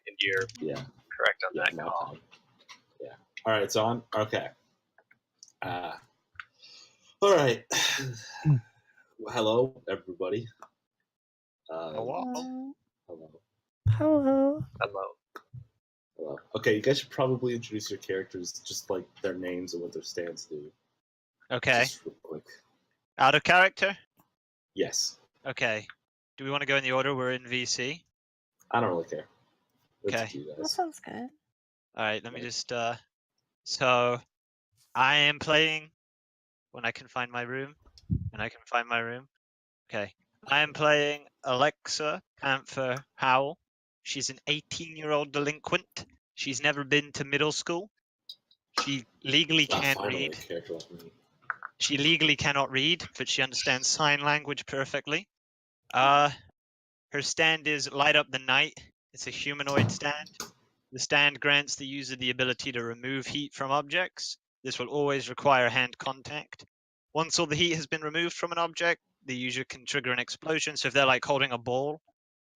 and you're correct on that call. Yeah. All right, it's on. Okay. All right. Hello, everybody. Hello. Hello. Okay, you guys should probably introduce your characters, just like their names and what their stands do. Okay. Just real quick. Out of character? Yes. Okay. Do we want to go in the order we're in VC? I don't really care. Okay. That sounds good. Alright, let me just, so, I am playing, when I can find my room, Okay. I am playing Alexa Panther Howell. She's an 18-year-old delinquent. She's never been to middle school. She legally can't read. She legally cannot read, but she understands sign language perfectly. Her stand is Light Up the Night. It's a humanoid stand. The stand grants the user the ability to remove heat from objects. This will always require hand contact. Once all the heat has been removed from an object, the user can trigger an explosion. So if they're like holding a ball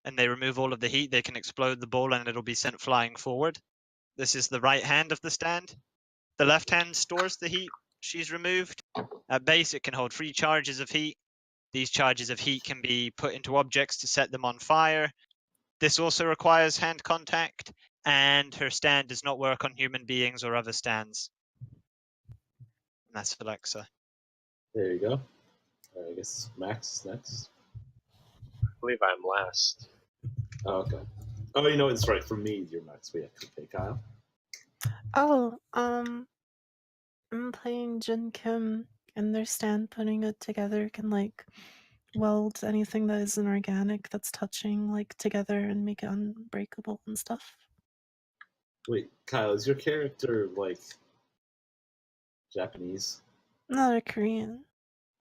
and they remove all of the heat, they can explode the ball and it'll be sent flying forward. This is the right hand of the stand. The left hand stores the heat she's removed. At base, it can hold 3 charges of heat. These charges of heat can be put into objects to set them on fire. This also requires hand contact, and her stand does not work on human beings or other stands. And that's Alexa. There you go. I guess Max is next. I believe I'm last. Oh, okay. Oh, you know, it's right. For me, you're Max. But yeah, okay, Kyle. Oh, I'm playing Jin Kim, and their stand putting it together can like weld anything that isn't organic that's touching like together and make it unbreakable and stuff. Wait, Kyle, is your character like Japanese? No, they're Korean.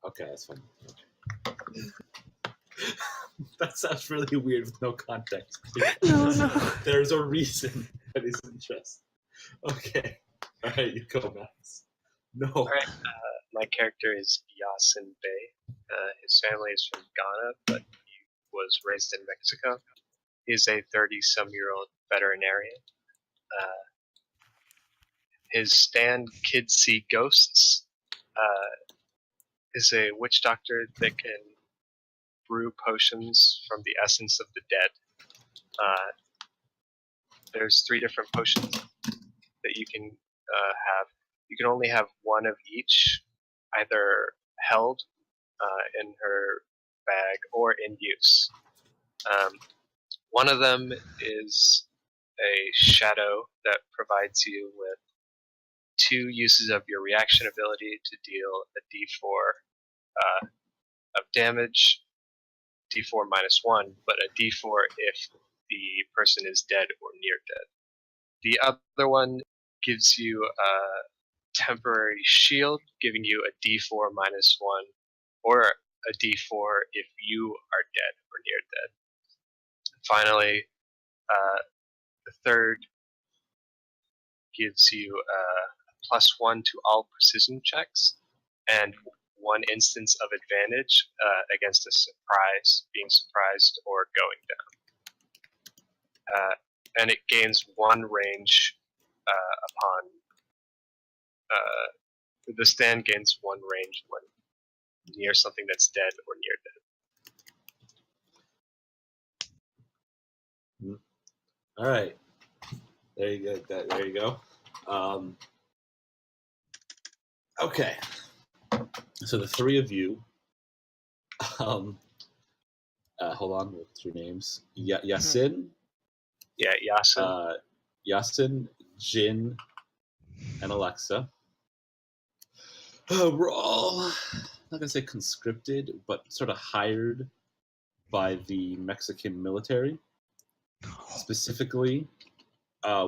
Okay, that's fine. Okay. That sounds really weird with no context. No. There's a reason that isn't just. Okay. All right, you go, Max. No. All right. My character is Yasin Bey. His family is from Ghana, but he was raised in Mexico. He's a 30-some-year-old veterinarian. His stand, Kids See Ghosts, is a witch doctor that can brew potions from the essence of the dead. There's 3 different potions that you can have. You can only have one of each, either held in her bag or in use. One of them is a shadow that provides you with 2 uses of your reaction ability to deal a d4 of damage, d4 minus 1, but a d4 if the person is dead or near dead. The other one gives you a temporary shield, giving you a d4 minus 1, or a d4 if you are dead or near dead. Finally, the third gives you a +1 to all precision checks, and 1 instance of advantage against a surprise, being surprised or going down. And it gains 1 range upon the stand gains 1 range when near something that's dead or near dead. All right. There you go. There you go. Okay. So the 3 of you. Hold on. What's your names? Yasin. Yeah, Yasin. Yasin, Jin, and Alexa. We're all, I'm not going to say conscripted, but sort of hired by the Mexican military, specifically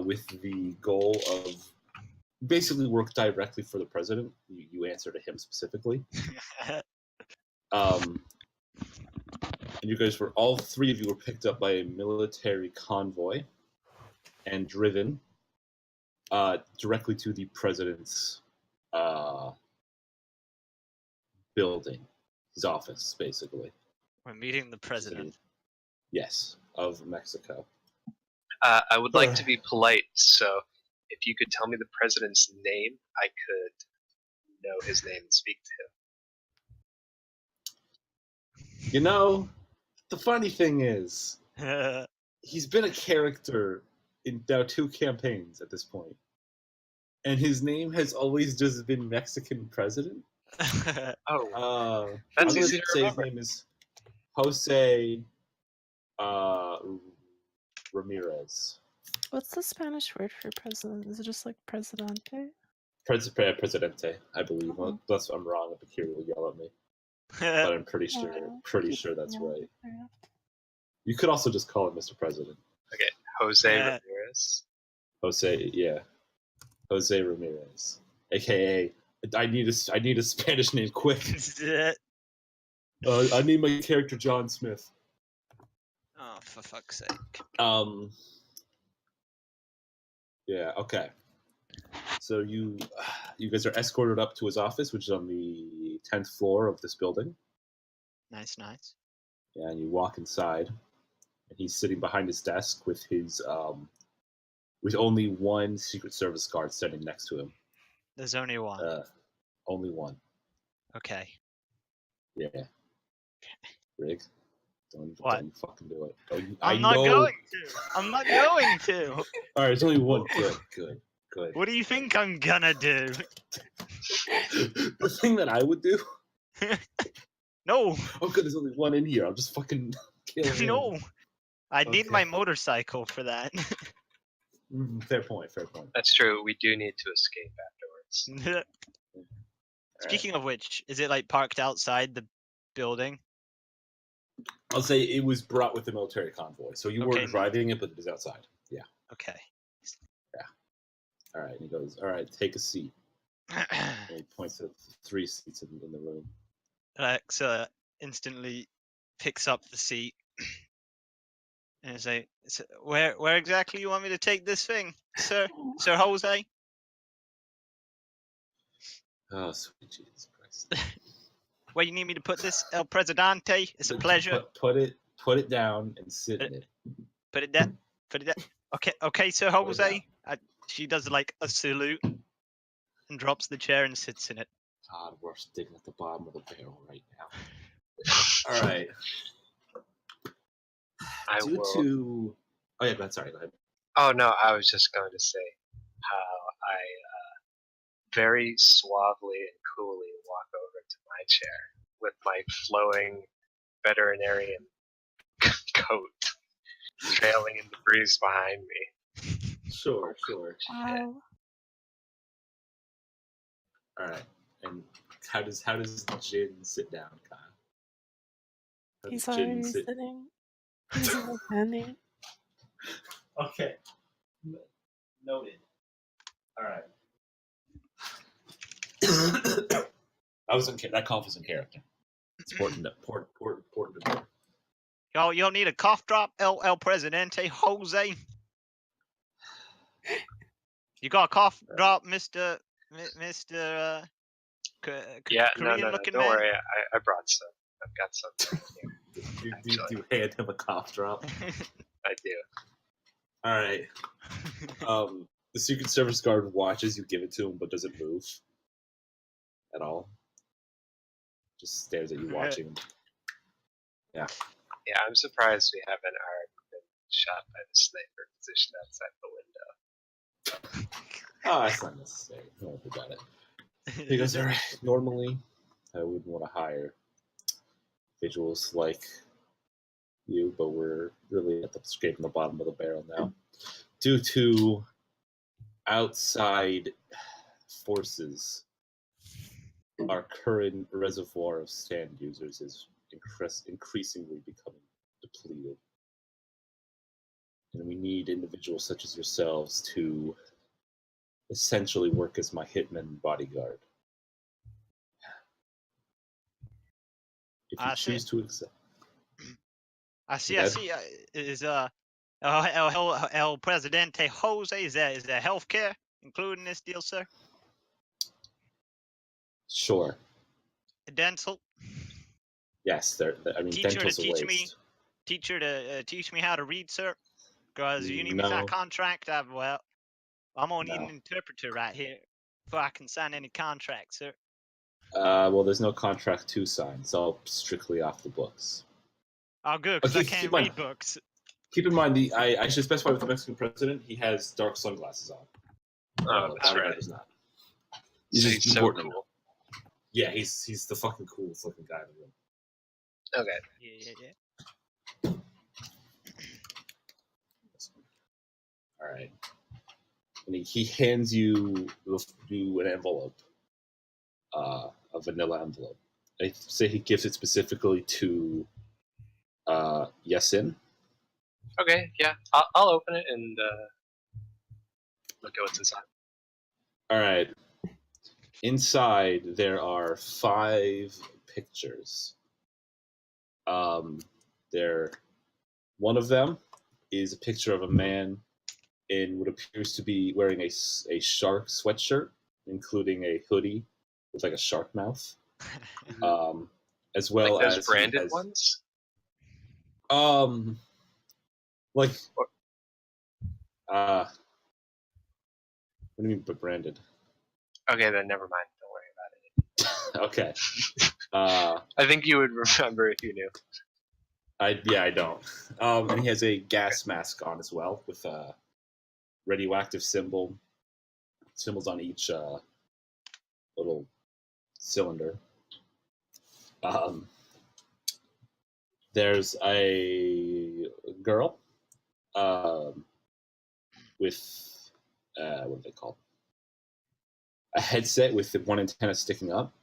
with the goal of basically work directly for the president. You answer to him specifically. And you guys were, all 3 of you were picked up by a military convoy and driven directly to the president's building, his office, basically. We're meeting the president. Yes, of Mexico. I would like to be polite, so if you could tell me the president's name, I could know his name and speak to him. You know, the funny thing is, he's been a character in now 2 campaigns at this point, and his name has always just been Mexican president. Oh, I'm that's gonna easy to say his remember. name is Jose Ramirez. What's the Spanish word for president? Is it just like presidente? Presidente, I believe. Oh. Unless I'm wrong, the Kira will yell at me. But I'm pretty sure that's right. You could also just call him Mr. President. Okay, Jose Ramirez. Jose Ramirez, aka I need a Spanish name quick. I need my character John Smith. Oh, for fuck's sake. Yeah. Okay. So you guys are escorted up to his office, which is on the 10th floor of this building. Nice. Yeah, and you walk inside, and he's sitting behind his desk with his with only one Secret Service guard standing next to him. There's only one. Only one. Okay. Yeah. Rig, don't fucking do it. I'm not going to. All right, there's only one. Good. What do you think I'm gonna do? The thing that I would do. No. Oh, good. There's only one in here. I'll just fucking kill him. No. I need Okay. my motorcycle for that. Fair point. That's true. We do need to escape afterwards. Speaking of which, is it like parked outside the building? I'll say it was brought with the military convoy, so you Okay. weren't driving it, but it was outside. Yeah. Okay. All right. And he goes, "All right, take a seat." And he points at 3 seats in the room. Alexa instantly picks up the seat and is like, "Where exactly you want me to take this thing, Sir Jose?" Oh, sweet Jesus Christ! Where you need me to put this, El Presidente? It's a pleasure. Put it down and sit in it. Put it down. Okay, Sir Jose. She does like a salute and drops the chair and sits in it. God, we're sticking at the bottom of the barrel right now. All right. I Due will. to... Oh yeah, that's sorry. Go ahead. Oh no, I was just going to say how I very suavely and coolly walk over to my chair with my flowing veterinarian coat trailing in the breeze behind me. Sure. Wow. All right. And how does Jin sit down, Kyle? How He's does Jin already sit? sitting. He's not standing. Okay. Noted. All right. That cough was in character. It's important to know. Y'all need a cough drop, El Presidente Jose. You got a cough drop, Mr. Yeah, Korean no, looking don't man? worry. I brought some. I've got some. Do you hand him a cough drop? I do. All right. The Secret Service guard watches you give it to him, but doesn't move at all. Just stares at you, watching him. Yeah. Yeah, I'm surprised we haven't already been shot by the sniper positioned outside the window. Oh, that's not necessary. Don't worry about it. He goes, all right, normally I wouldn't want to hire individuals like you, but we're really at the scraping the bottom of the barrel now. Due to outside forces, our current reservoir of stand users is increasingly becoming depleted. And we need individuals such as yourselves to essentially work as my hitman bodyguard. If you I see. choose to accept. I see. Okay. Is El Presidente Jose, is there healthcare included in this deal, sir? Sure. Dental? Yes, I mean, Teacher to dental's a teach waste. Teach me how to read, sir? Because you need me to sign a No. contract. Well, I'm gonna need No. an interpreter right here before I can sign any contract, sir. Well, there's no contract to sign. It's all strictly off the books. Oh, good, because Okay, I can't keep in read mind- books. Keep in mind, I should specify with the Mexican president, he has dark sunglasses on. Oh, that's Bodyguard right. does not. So just he's so important to know. cool. Yeah, he's the fucking coolest looking guy in the room. Okay. Yeah. All right. And he hands you an envelope, a vanilla envelope. I say he gives it specifically to Yasin. Okay, yeah. I'll open it and look at what's inside. All right. Inside there are 5 pictures. One of them is a picture of a man in what appears to be wearing a shark sweatshirt, including a hoodie with like a shark mouth, as well Like those as branded ones? like what do you mean by branded? Okay, then never mind. Don't worry about it. Okay. I think you would remember if you knew. I don't. And he has a gas mask on as well with a radioactive symbols on each little cylinder. There's a girl with what are they called? A headset with the one antenna sticking up,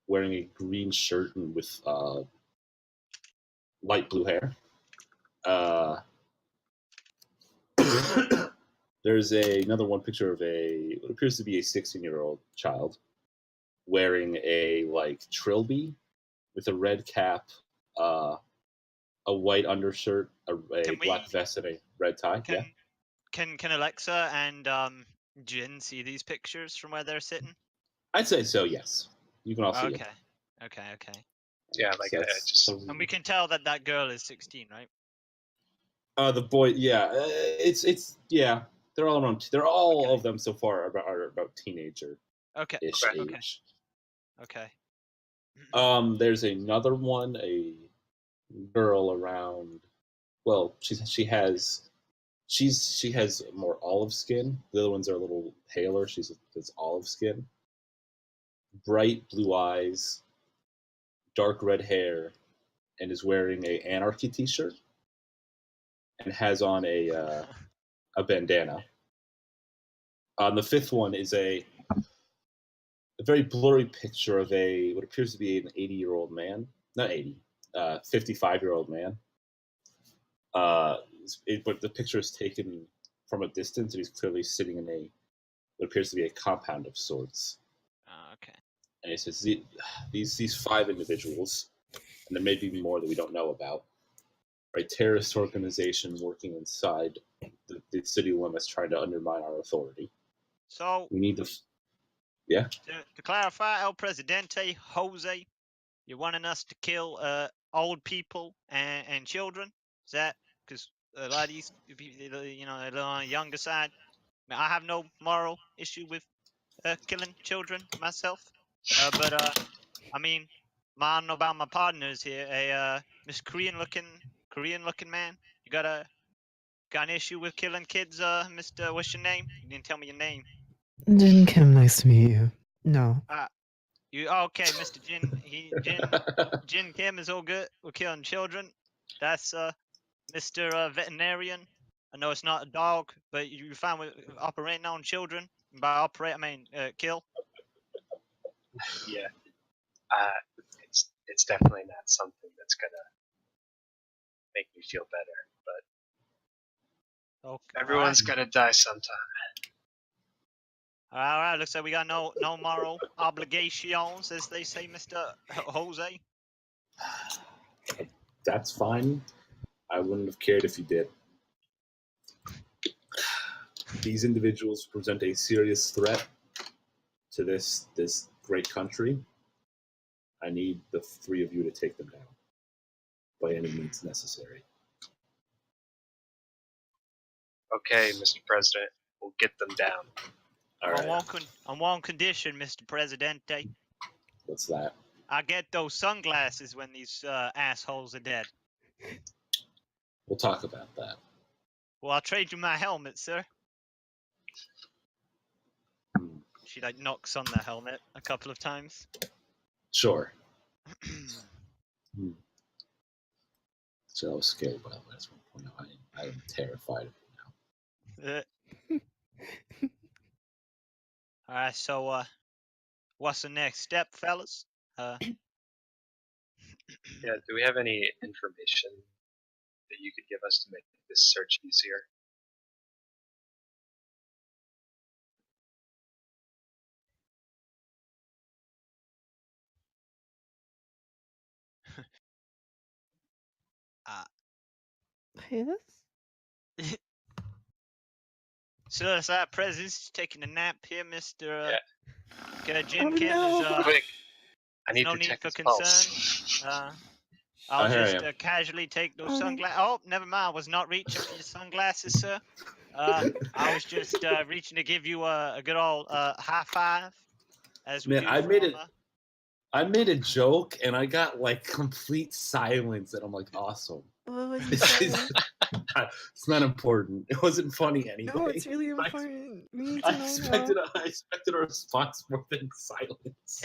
wearing a green shirt and with light blue hair. There's another one picture of what appears to be a 16-year-old child wearing a trilby with a red cap, a white undershirt, a black vest, and a red tie. Can Alexa and Jin see these pictures from where they're sitting? I'd say so. Yes, you can all see it. Okay. Yeah, like And we can tell that girl is 16, right? The boy, yeah, it's yeah. They're all around. They're all of them so far are about teenager. Ish age. Okay. There's another one, a girl around. Well, she has more olive skin. The other ones are a little paler. She's olive skin, bright blue eyes, dark red hair, and is wearing a Anarchy T-shirt, and has on a bandana. The 5th one is a very blurry picture of what appears to be an 80-year-old man. Not 80, 55-year-old man. But the picture is taken from a distance, and he's clearly sitting in what appears to be a compound of sorts. Okay. And it says these 5 individuals, and there may be more that we don't know about, are a terrorist organization working inside the city limits, trying to undermine our authority. So we need to. Yeah. To clarify, El Presidente, Jose, you're wanting us to kill old people and children? Is that because a lot of these, they're on the younger side? I mean, I have no moral issue with killing children myself, but I mean, I don't know about my partners here. This Korean-looking man. You got an issue with killing kids, Mr. What's your name? You didn't tell me your name. Jin Kim, nice to meet you. No. Okay, Mr. Jin Kim is all good with killing children. That's Mr. Veterinarian. I know it's not a dog, but you're fine with operating on children. By operate, I mean kill. Yeah. It's definitely not something that's gonna make me feel better, but everyone's gonna die sometime. All right, looks like we got no moral obligations, as they say, Mr. Jose. That's fine. I wouldn't have cared if you did. These individuals present a serious threat to this great country. I need the 3 of you to take them down by any means necessary. Okay, Mr. President, we'll get them down. All right. On one condition, Mr. Presidente. What's that? I get those sunglasses when these assholes are dead. We'll talk about that. Well, I'll trade you my helmet, sir. Hmm. She like knocks on the helmet a couple of times. Sure. So I was scared, by the way. That's one point. I am terrified of it now. All right, so what's the next step, fellas? Yeah, do we have any information that you could give us to make this search easier? Yes? So it's our president's taking a nap here, Mr. Jin Oh, Kim. no. There's Quick! I need no to need check for his concern. pulse. I'll I hear just ya. casually take those Oh, my- sunglasses. Oh, never mind. I was not reaching for your sunglasses, sir. I was just reaching to give you a good old high five. As we Man, do I from, made it. I made a joke and I got like complete silence, and I'm like, awesome. What would you This say? is it's not important. It wasn't funny anyway. No, it's really important. We need to I know expected now. I expected a response more than silence.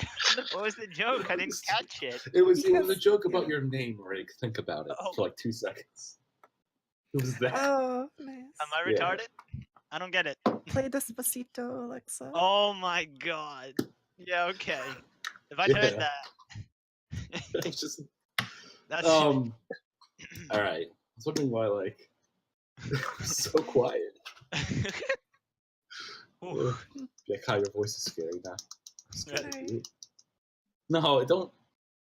what was the joke? I didn't catch it. It was a Because- joke about your name, Rick. Think about it Oh. for like 2 seconds. It was that. Oh, nice. Am I Yeah. retarded? I don't get it. Play Despacito, Alexa. Oh my god. Yeah, okay. If I Yeah. heard that, It's just that's all right. I was wondering why like it was so quiet. Ooh. Yeah, Kai, your voice is scary now. It's Yeah. scary, dude. No, it don't.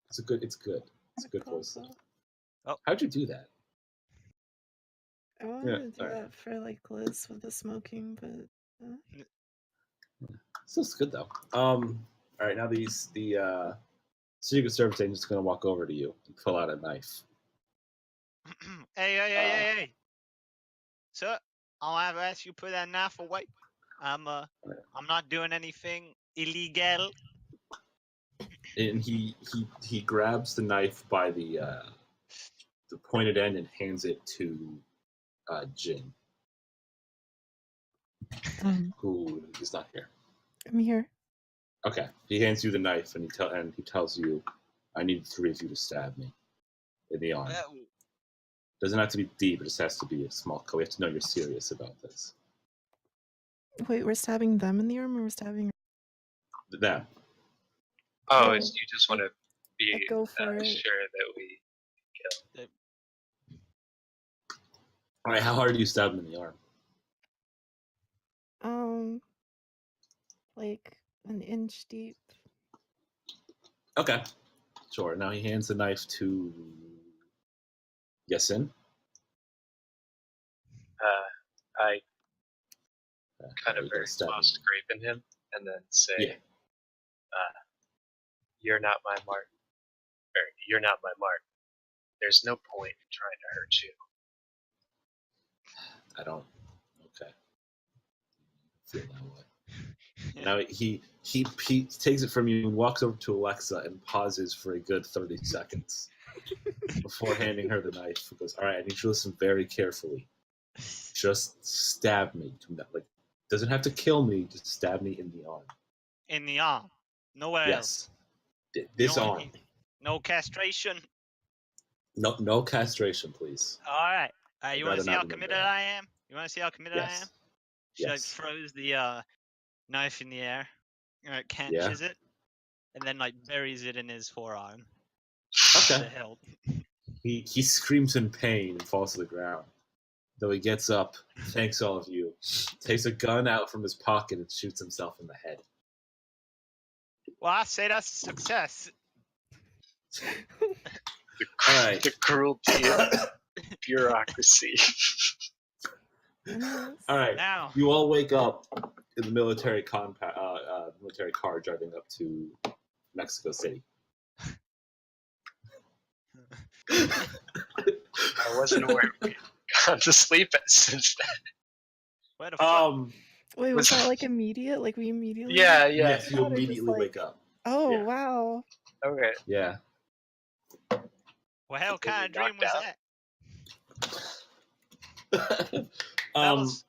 It's good. It's a good voice. Also, How'd you do that? I wanted Yeah, to do sorry. that for like Liz with the smoking, but Still good though. All right, now the Secret Service agent's gonna walk over to you and pull out a knife. Hey. Sir, I'll have to ask you to put that knife away. I'm not doing anything illegal. And he grabs the knife by the pointed end and hands it to Jin, who is not here. I'm here. Okay, he hands you the knife and he tells you, "I need 3 of you to stab me in the arm. Doesn't have to be deep; it just has to be a small cut. We have to know you're serious about this." Wait, we're stabbing them in the arm, or we're stabbing? Them. Oh, Oh, you just want to be go for it. sure that we kill. All right, how hard do you stab him in the arm? Like an inch deep. Okay, sure. Now he hands the knife to Yesin. I kind you of gotta very stab him. close scraping him, and then say, Yeah. "You're not my mark. Or you're not my mark. There's no point in trying to hurt you." I don't. Okay. Feel that way. Now he takes it from you and walks over to Alexa and pauses for a good 30 seconds before handing her the knife. He goes, "All right, I need you to listen very carefully. Just stab me. Like, doesn't have to kill me. Just stab me in the arm. In the arm. Nowhere else. Yes, this No- arm. No castration. No castration, please. All right. You want rather to see not how remember committed that. I am? You want to see how committed I am? Yes. She like Yes. throws the knife in the air, catches it, and then like buries it in his forearm. Okay. The hilt. He screams in pain and falls to the ground. Though he gets up, thanks all of you, takes a gun out from his pocket and shoots himself in the head. Well, I say that's a success. All right. The cruelty of bureaucracy. All right. Now, You all wake up in the military car driving up to Mexico City. I wasn't aware we'd gone to sleep since then. Where the fuck? Wait, was Was- that like immediate? Like we immediately? Yeah, woke yeah. Yes, you up, or just, immediately like- wake up. Oh Yeah. wow! Okay. Yeah. What hell Were kind you of dream knocked was out? that? Fellas,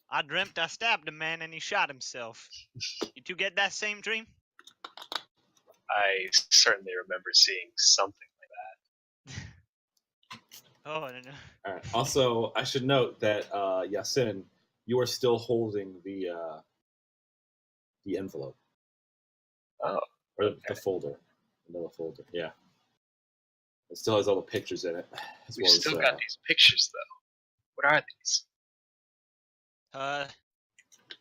I dreamt I stabbed a man and he shot himself. Did you get that same dream? I certainly remember seeing something like Oh, I don't know. All right. Also, I should note that Yasin, you are still holding the envelope. Oh, Or the folder. Another folder. Yeah. It still has all the pictures in it. As we've well still as, got these pictures, though. What are these?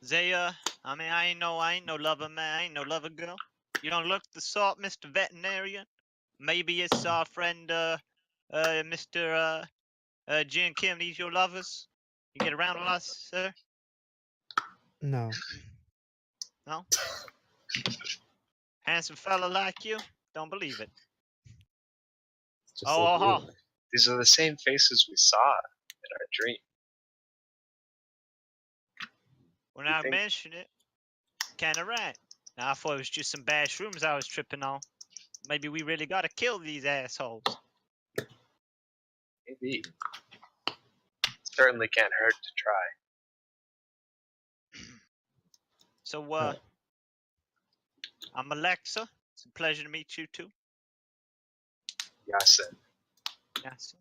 Zaya, I mean, I ain't no lover man, I ain't no lover girl. You don't look the sort, Mr. Veterinarian. Maybe it's our friend, Mr. Jin Kim. These your lovers? You get around a lot, sir? No. No? Handsome fella like you? Don't believe it. just Oh, like uh-huh. real life. These are the same faces we saw in our dream. When You I think- mention it, kinda right. Now, I thought it was just some bad shrooms I was tripping on. Maybe we really gotta kill these assholes. Maybe. Certainly can't hurt to try. So, Right. I'm Alexa. It's a pleasure to meet you too. Yasin. Yes.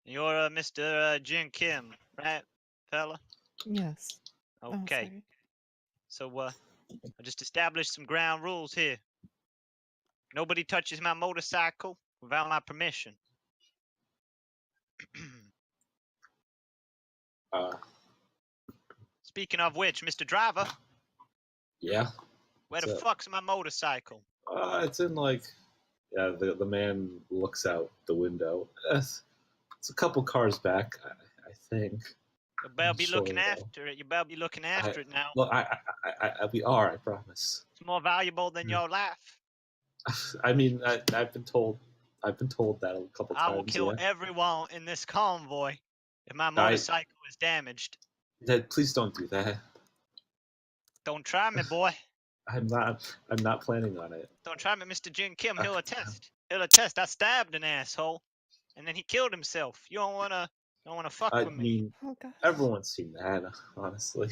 You're Mr. Jin Kim, right, fella? Yes. Oh, Okay. sorry. So, I just established some ground rules here. Nobody touches my motorcycle without my permission. Speaking of which, Mr. Driver, Yeah. where the What's up? fuck's my motorcycle? It's in like, yeah. The man looks out the window. It's a couple cars back, I think. You better I'm be sure looking though. after it. You better be looking after it now. Look, we are. I promise. It's more valuable than your life. I mean, I've been told. I've been told that a couple I times. will kill Yeah. everyone in this convoy if my motorcycle is damaged. Please don't do that. Don't try me, boy. I'm not planning on it. Don't try me, Mr. Jin Kim. He'll attest. He'll attest. I stabbed an asshole, and then he killed himself. You don't wanna fuck I with me. mean, Oh gosh. everyone's seen that, honestly.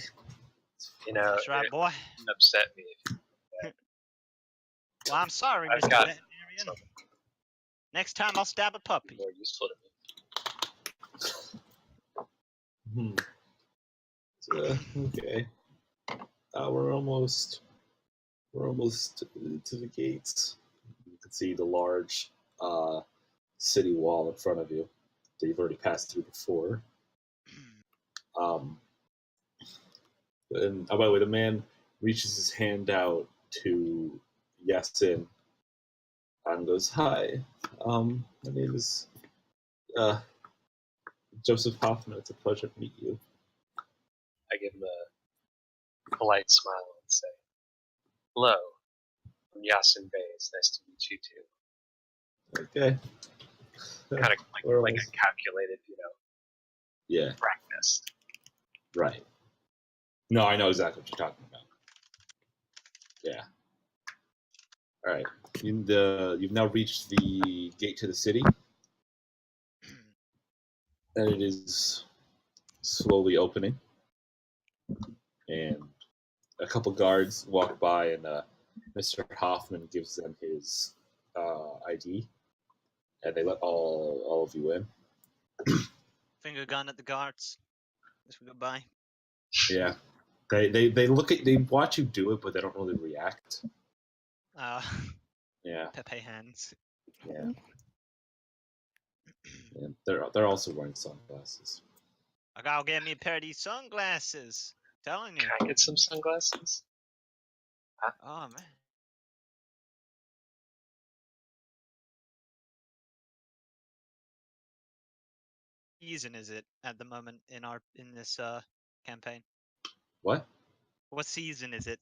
You know, That's right, it boy. wouldn't upset me if Well, I'm sorry, I've Mr. got Veterinarian. something Next time I'll stab a puppy. more useful to me. Okay. We're almost to the gates. You can see the large city wall in front of you that you've already passed through before. And by the way, the man reaches his hand out to Yasin and goes, "Hi, my name is Joseph Hoffman. It's a pleasure to meet you." I give him a polite smile and say, "Hello, I'm Yasin Bey. It's nice to meet you too." Okay. Kind of We're like a almost- calculated, Yeah, frankness. right. No, I know exactly what you're talking about. Yeah. All right. You've now reached the gate to the city, and it is slowly opening. And a couple guards walk by, and Mr. Hoffman gives them his ID, and they let all of you in. Finger gun at the guards. As we go by. Yeah. They watch you do it, but they don't really react. Yeah. Pepe hands. Yeah. And they're also wearing sunglasses. I gotta get me a pair of these sunglasses. Telling you. Can I get some sunglasses? Oh man. Season is it at the moment in this campaign? What? What season is it?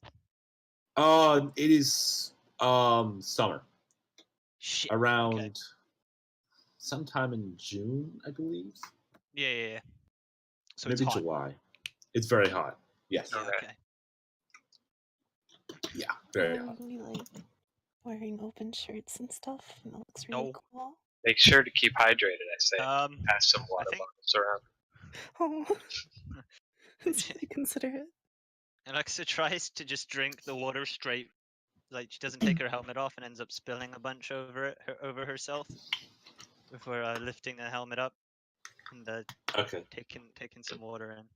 It is summer. Shit. Around Okay. sometime in June, I believe. Yeah. So it's maybe hot. July. It's very hot. Yes. Yeah, Okay. okay. Yeah, very hot. We like wearing open shirts and stuff, and it looks No. really cool. Make sure to keep hydrated, I say. Pass some I water think bottles around. Oh, that's really considerate. Alexa tries to just drink the water straight. Like she doesn't take her helmet off and ends up spilling a bunch over over herself before lifting the helmet up and Okay. taking some water in.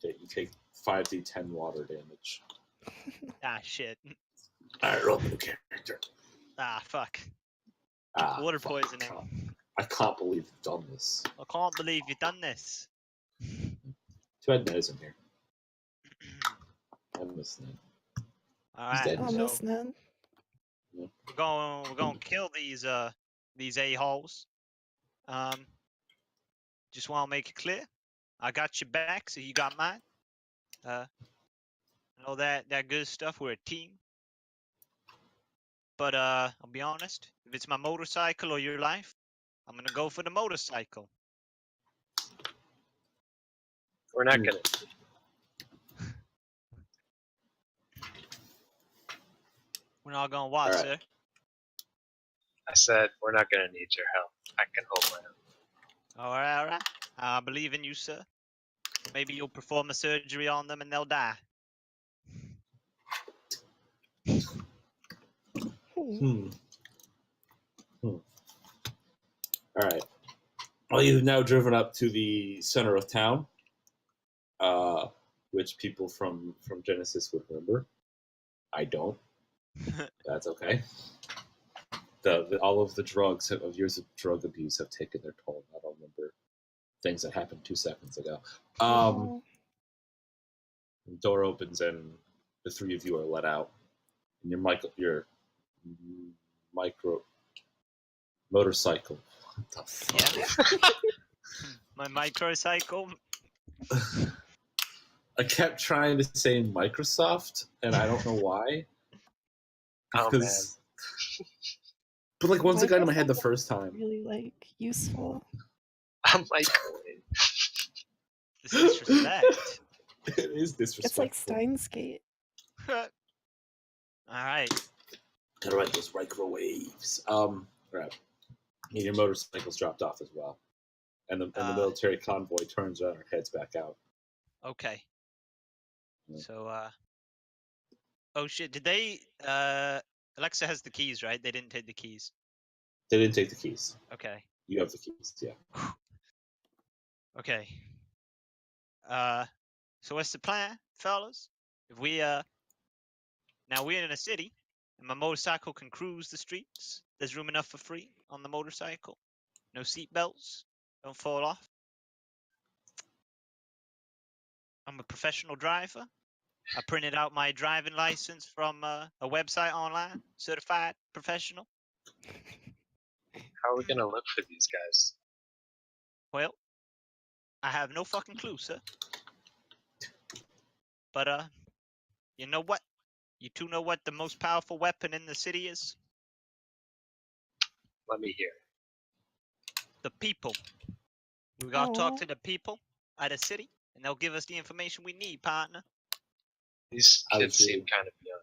You take 5d10 water damage. Ah shit. Alright, roll the character. Ah fuck. Water Fuck, poisoning. I can't believe you've done this. I can't believe you've done this. Too bad Ned isn't here. I miss Ned. Alright, dead Oh, now. Miss Ned. we're gonna kill these a-holes. Just wanna make it clear. I got your back, so you got mine. All that good stuff. We're a team. But I'll be honest, if it's my motorcycle or your life, I'm gonna go for the motorcycle. We're not gonna. We're not gonna watch, Alright. sir. I said we're not gonna need your help. I can hold my own. Alright. I believe in you, sir. Maybe you'll perform a surgery on them and they'll die. Alright. Well, you've now driven up to the center of town, which people from Genesis would remember. I don't. That's okay. All of the drugs of years of drug abuse have taken their toll. I don't remember things that happened 2 seconds ago. The door opens and the three of you are let out. And your motorcycle. What the fuck? Yeah. My microcycle. I kept trying to say Microsoft, and I don't know why. Oh, Because, but like once it got in my head the first time, Really like useful. I'm microwave. This is disrespect. it is disrespectful. It's like Steins Gate. Alright. Gotta write those microwaves. Right. And your motorcycle's dropped off as well, and the military convoy turns around and heads back out. Okay. Yeah. So oh shit, did they Alexa has the keys, right? They didn't take the keys. They didn't take the keys. Okay. You have the keys, yeah. Okay. So what's the plan, fellas? If we now we're in a city and my motorcycle can cruise the streets. There's room enough for free on the motorcycle. No seatbelts. Don't fall off. I'm a professional driver. I printed out my driving license from a website online. Certified professional. How are we gonna look for these guys? Well, I have no fucking clue, sir. But you know what? You two know what the most powerful weapon in the city is? Let me hear. The people. We gotta talk to the people at a city, and they'll give us the information we need, partner. These kids seem kind of young.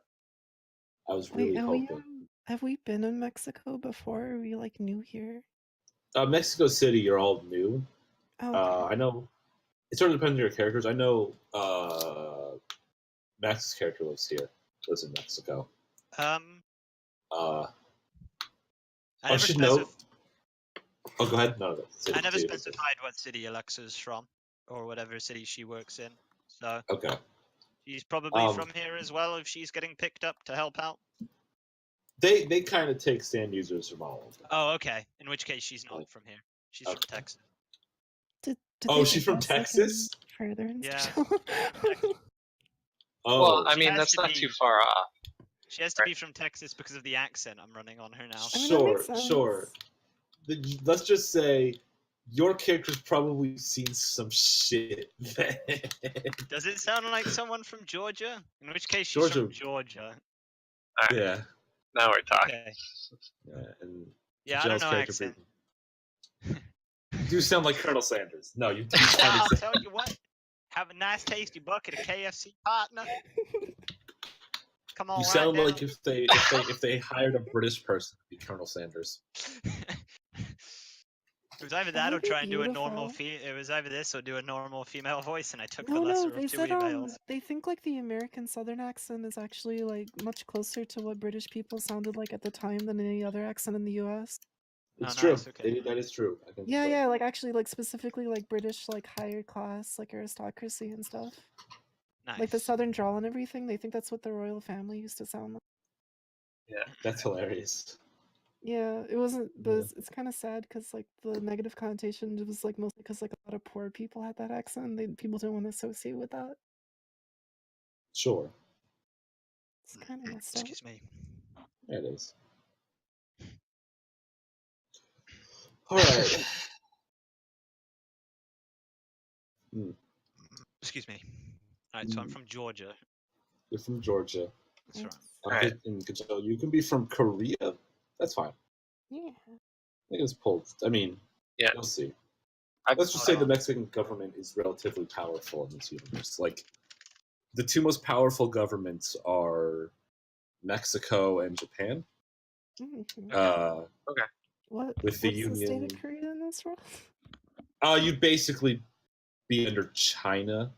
I was really hoping. Have we been in Mexico before? Are we like new here? Mexico City, you're all new. Oh, okay. I know. It sort of depends on your characters. I know Max's character lives in Mexico. I I never should know. Oh, go ahead. No, I never specified what city Alexa's from, or whatever city she works in. So okay. she's probably from here as well if she's getting picked up to help out. They kind of take stand users from all over. Oh, okay. In which case she's not from here. She's from Texas. Did she's from Texas? Further and Yeah. Oh, well, I mean has that's to not be- too far off. She has to be from Texas because of the accent I'm running on her now. I mean, that makes sense. Sure. Let's just say your character's probably seen some shit. Does it sound like someone from Georgia? In which case she's from Georgia. Right. Yeah. Now we're talking. Okay. Yeah, and Yeah, I don't Janelle's know character accent. do sound like Colonel Sanders. No, you do Well, sound I'll exactly. tell you what. Have a nice tasty bucket of KFC, partner. Come on, You right sound down. like if they hired a British person to be Colonel Sanders. It was either That that or would be try and do a normal beautiful. It was either this or do a normal female voice, and I took the No, lesser they of two said evils. they think like the American Southern accent is actually like much closer to what British people sounded like at the time than any other accent in the U.S. It's Oh, true. nice, okay. That is true. I can Yeah, confirm. yeah, like actually like specifically like British like higher class like aristocracy and stuff. Nice. Like the Southern drawl and everything. They think that's what the royal family used to sound like. That's hilarious. Yeah, it wasn't, but Yeah. it's kind of sad because like the negative connotation was like mostly because like a lot of poor people had that accent. And people didn't want to associate with that. Sure. It's kind of messed up. Excuse me. Yeah, it is. All right. Excuse me. Alright, so I'm from Georgia. You're from Georgia. That's right. Alright. You can be from Korea. That's fine. Yeah. I think it's pulled. I mean, Yeah. we'll see. I've- Let's just hold say the on. Mexican government is relatively powerful in this universe. Like, the two most powerful governments are Mexico and Japan. Mhm. What? With the What's the state Union. of Korea in this world? You'd basically be under China,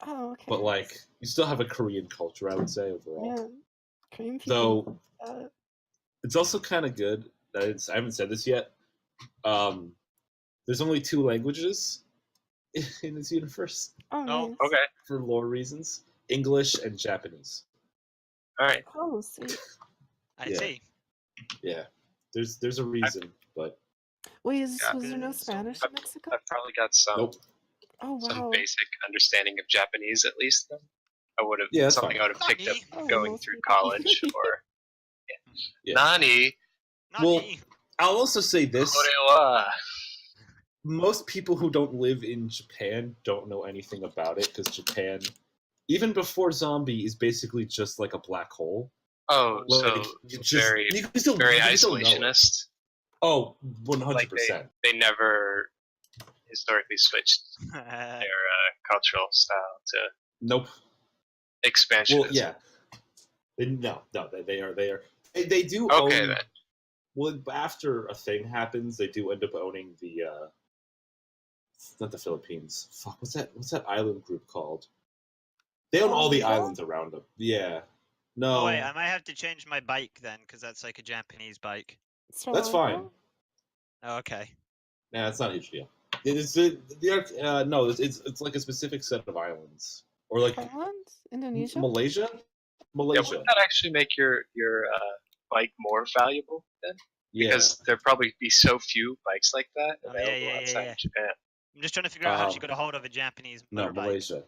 Oh, okay. but like you still have a Korean culture, I would say overall. Yeah. Korean people. Though Uh, it's also kind of good that I haven't said this yet. There's only 2 languages in this universe oh, Oh, nice. Okay. for lore reasons: English and Japanese. All right. Oh, sweet. I Yeah. see. Yeah, there's a reason, but Wait, Yeah. was there no Good, so Spanish good. in Mexico? I've probably got some nope. Oh, some wow. basic understanding of Japanese at least. Then I would have Yeah, that's something fine. I would have picked up Nani? Oh, going most through people. college or Yeah. Nani Well, Nani? I'll also say this: Korewa. most people who don't live in Japan don't know anything about it because Japan, even before zombie, is basically just like a black hole. Oh, Like, so you just, very you can still, very you can still know it. isolationist. Oh, Like 100%. they never historically switched their cultural style to Nope. expansionism. Well, yeah. No, they are. They do Okay own. then. Well, after a thing happens, they do end up owning the. Not the Philippines. Fuck, what's that island group called? They own all the Malaysia? islands around them. Yeah. No. Oh wait, I might have to change my bike then, because that's like a Japanese bike. Sri That's Lanka? fine. Oh, okay. Nah, it's not a huge deal. It's no, it's like a specific set of islands, or like Thailand? Indonesia? Malaysia. Yeah, Malaysia. wouldn't that actually make your bike more valuable then? Yeah. Because there'd probably be so few bikes like that Oh, available yeah. outside Japan. I'm just trying to figure out how she Um, got a hold of a Japanese No, motorbike. Malaysia.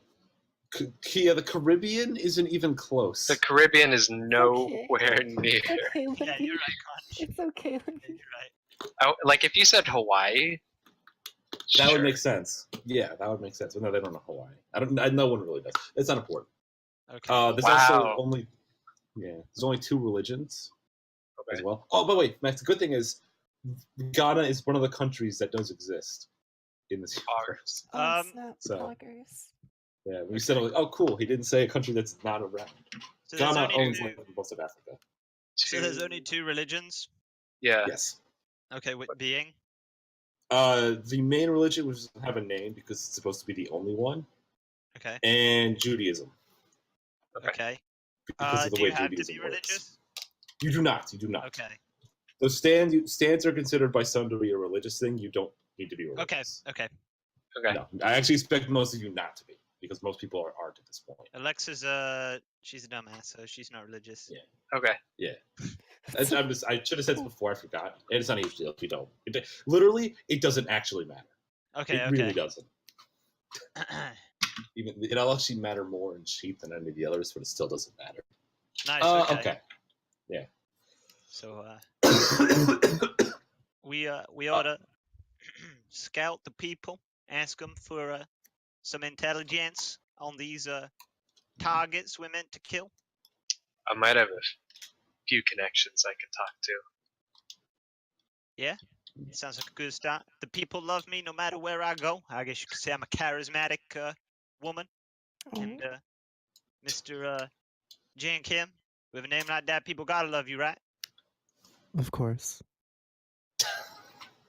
Kia, the Caribbean isn't even close. The Caribbean is nowhere near. It's okay, Yeah, Lindy. you're right, Conch. It's okay, Yeah, Lindy. you're right. Like if you said Hawaii, That sure. would make sense. Yeah, that would make sense. But no, they don't know Hawaii. No one really does. It's not important. Okay. There's Wow. also only there's only 2 religions Okay. as well. Oh, but wait, Max. The good thing is Ghana is one of the countries that does exist in this universe. Oh, Um, snap. so- Bloggers. Yeah, we said like, oh, cool. He didn't say a country that's not around. So there's, Ghana only owns two, like most of Africa. so there's only 2 religions? Yeah. Yes. Okay, with being? The main religion which doesn't have a name because it's supposed to be the only one, Okay. and Judaism Okay. because of the Do way you have to Judaism be works. religious? You do not. You do not. Okay. Those stands are considered by some to be a religious thing. You don't need to be religious. Okay. Okay. No, I actually expect most of you not to be because most people aren't at this point. Alexa's she's a dumbass, so she's not religious. Yeah. Okay. I should have said this before. I forgot. And it's not a huge deal if you don't. Literally, it doesn't actually matter. Okay. It really doesn't. Even it'll actually matter more in sheep than any of the others, but it still doesn't matter. Nice. Okay. So we ought to scout the people, ask them for some intelligence on these targets we're meant to kill. I might have a few connections I could talk to. Yeah? Sounds like a good start. The people love me no matter where I go. I guess you could say I'm a charismatic woman. Oh, And Mr. Jan Kim, with a name like that, people gotta love you, right? of course.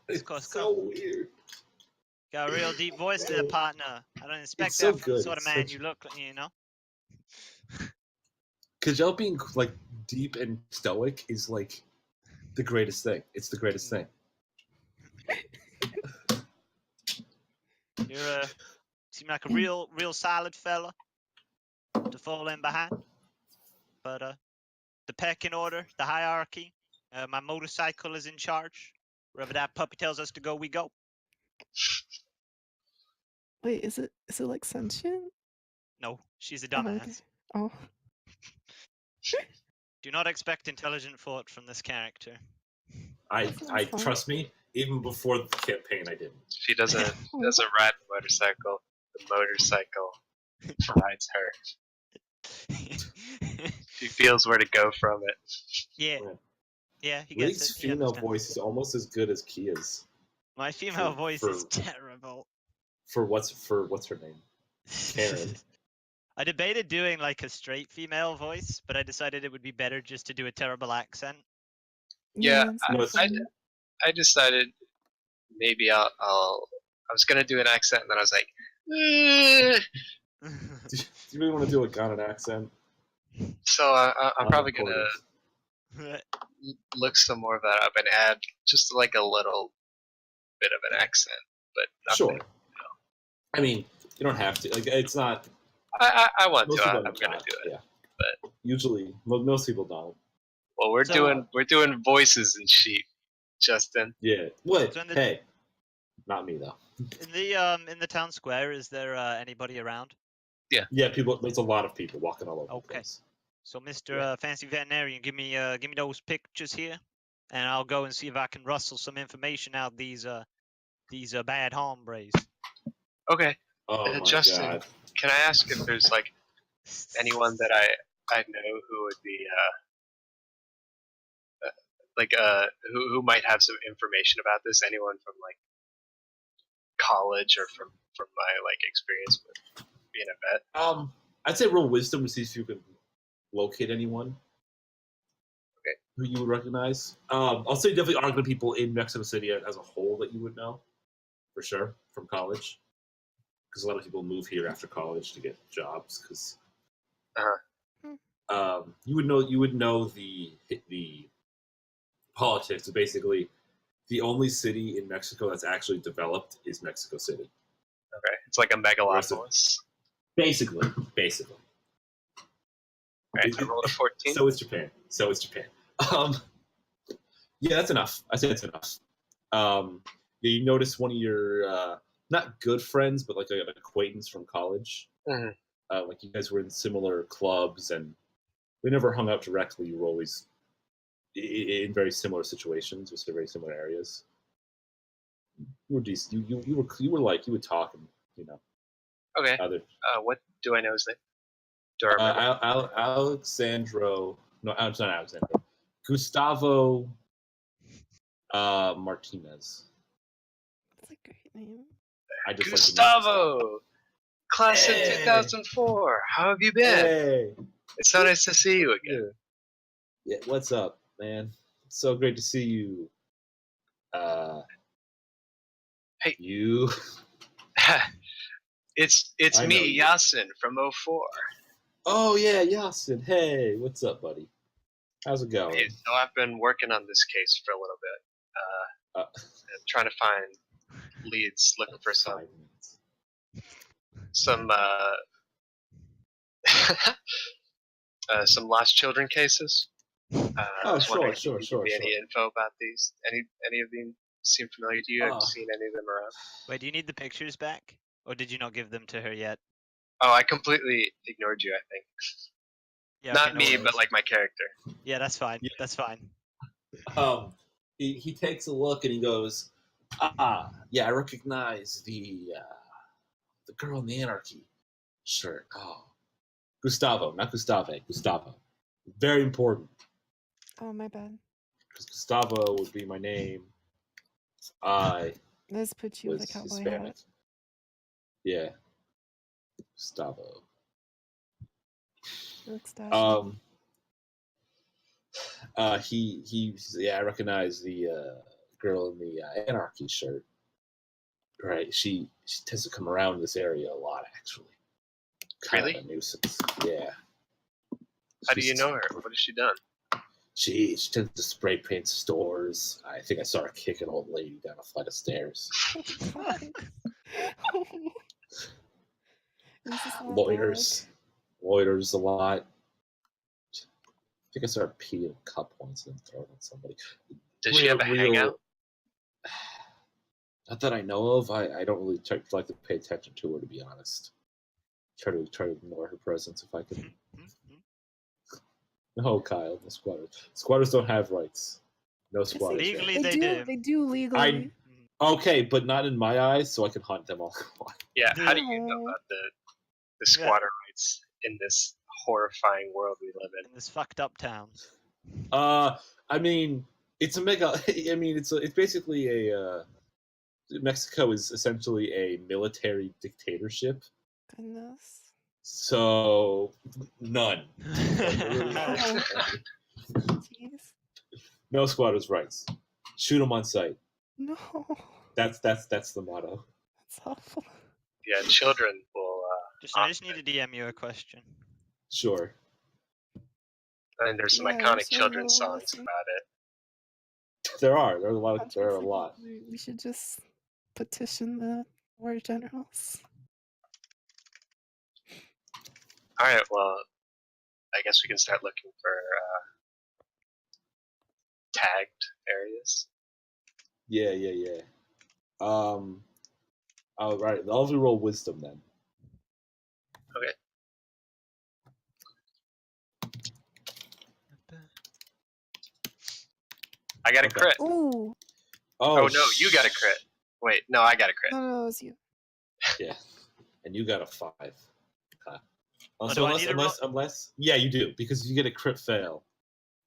It's course, so weird. Got a real deep voice there, partner. I don't expect It's that so from the good. sort of It's man such- you look like, you know? Because y'all being like deep and stoic is like the greatest thing. It's the greatest thing. You're seem like a real solid fella to fall in behind. But the pecking order, the hierarchy, my motorcycle is in charge. Wherever that puppy tells us to go, we go. Wait, is it like sentient? No, she's a Oh, dumbass. okay. Oh, Do not expect intelligent thought from this character. I Sounds fun. trust me. Even before the campaign, I didn't. She doesn't ride the motorcycle. The motorcycle rides her. She feels where to go from it. Yeah. Right. Yeah, he Rig's gets it. He female understands. voice is almost as good as Kia's. My female for- voice for- is terrible. For what's her name? Karen. I debated doing like a straight female voice, but I decided it would be better just to do a terrible accent. Yeah, it's no, more it's- fun. I decided maybe I was gonna do an accent, and then I was like, Do you really want to do a Ghana accent? so I'm probably gonna Unrecorded. look some more of that up and add just like a little bit of an accent, but nothing. Sure. I mean, you don't have to. Like, it's not. I want Most to. people I'm don't. gonna do it. Yeah. but- usually, most people don't. Well, we're So- doing voices and sheep, Justin. Yeah. What? So in the- Hey, not me though. In the town square, is there anybody around? Yeah, people. There's a lot of people walking all over the Okay. place. So, Mr. Yeah. Fancy Veterinarian, give me those pictures here, and I'll go and see if I can rustle some information out of these bad hombres. Okay, Oh my Justin. god. can I ask if there's like anyone that I know who would be who might have some information about this? Anyone from like college or from my like experience with being a vet? I'd say roll wisdom to see if you can locate anyone. Okay. Who you would recognize. I'll say definitely aren't the people in Mexico City as a whole that you would know, for sure, from college. Because a lot of people move here after college to get jobs. Because you would know the politics. Basically, the only city in Mexico that's actually developed is Mexico City. Okay, it's like a megalopolis. Basically. Right, I rolled a 14. So is Japan. Yeah, that's enough. I say that's enough. Yeah, you notice one of your not good friends, but like an acquaintance from college. Mhm. Like you guys were in similar clubs, and we never hung out directly. You were always in very similar situations with very similar areas. You were decent. You would talk and Okay, other. what do I know his name? Do I remember? Alexandro. No, I'm not Alexandro. Gustavo Martinez. That's a great name. I just Gustavo, class of Hey. 2004. How have you Like been? hey. It's so nice to see you again. Yeah, what's up, man? It's so great to see you. Hey. You. it's I know me, you. Yasin from 04. Oh yeah, Yasin. Hey, what's up, buddy? How's it going? Hey, so I've been working on this case for a little bit, trying to find leads, looking for 5 minutes. some some lost children cases. I Oh, was wondering if sure. you could give me any info about these. Any of them seem familiar to you? Have you seen any of them around? Wait, do you need the pictures back, or did you not give them to her yet? Oh, I completely ignored you, I think. Yeah, Not okay, no me, worries. but like my character. Yeah, that's fine. Yeah. That's fine. He takes a look and he goes, yeah, I recognize the girl in the Anarchy shirt. Oh, Gustavo, not Gustave, Gustavo. Very important. Oh, my bad. Because Gustavo would be my name I Let's put you with was a cowboy Hispanic. hat. Yeah. Gustavo. Looks dashing. I recognize the girl in the anarchy shirt. Right, she tends to come around this area a lot, actually. Kind Really? of a nuisance. Yeah. How do you know her? What has she done? She tends to spray paint stores. I think I saw her kick an old lady down a flight of stairs. This is not Loiters a lot. I think I saw her pee in a cup once and throw it on somebody. Does she have a hangout? Not that I know of. I don't really like to pay attention to her, to be honest. Try to ignore her presence if I can. No, Kyle, no squatters. Squatters don't have rights. No squatters. Legally, They do. They do legally. Okay, but not in my eyes, so I can hunt them all. Yeah. How do you know about the squatter rights in this horrifying world we live in? In this fucked up town. I mean, it's a mega. I mean, it's basically a. Mexico is essentially a military dictatorship. Goodness. So none. Jeez. No squatters' rights. Shoot them on sight. No. That's the motto. That's awful. Yeah, children will. I just need to DM you a question. Sure. And there's some Yeah, iconic sure, children's we'll songs listen. about it. There are a lot. There are a lot. We should just petition the war generals. All right. Well, I guess we can start looking for tagged areas. Yeah. All right. I'll roll wisdom then. Okay. I got a crit. Ooh. Oh no, you got a crit. Wait, no, I got a crit. No, it was you. Yeah, and you got a 5. Do I need to Unless, yeah, you do, because you get a crit fail.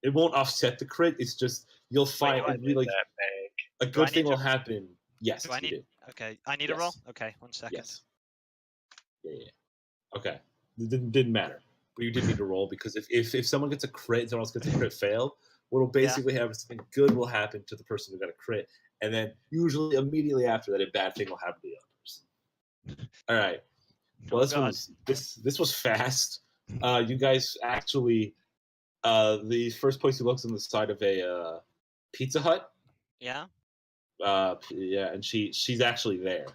It won't offset the crit. It's just you'll find Wait, really that bag. a good thing will happen. Yes, Do I need? you do. Okay, I need a roll. Okay, 1 second. Yes. Yeah. Okay. It didn't matter, but you did need to roll because if someone gets a crit, someone else gets a crit fail, what'll basically happen is something good will happen to the person who got a crit, and then usually immediately after that, a bad thing will happen to the other person. All right. Well, this was fast. You guys actually, the first place you looked on the side of a Pizza Hut. Yeah. Yeah, and she's actually there,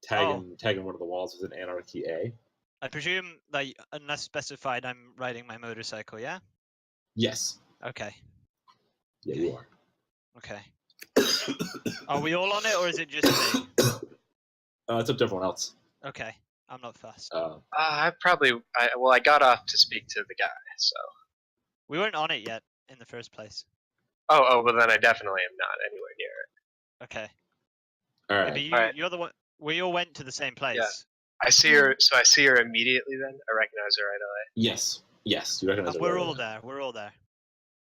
tagging one of the walls with an Anarchy A. I presume that unless specified, I'm riding my motorcycle. Yeah. Yes. Okay. Yeah, you are. Okay. Are we all on it, or is it just me? It's up to everyone else. Okay, I'm not fast. I got off to speak to the guy, so. We weren't on it yet in the first place. Oh, well then I definitely am not anywhere near it. Okay. All right. Yeah, but you're the one. We all went to the same place. Yeah. I see her. So I see her immediately. Then I recognize her right away. Yes, you recognize her. We're all there. We're all there.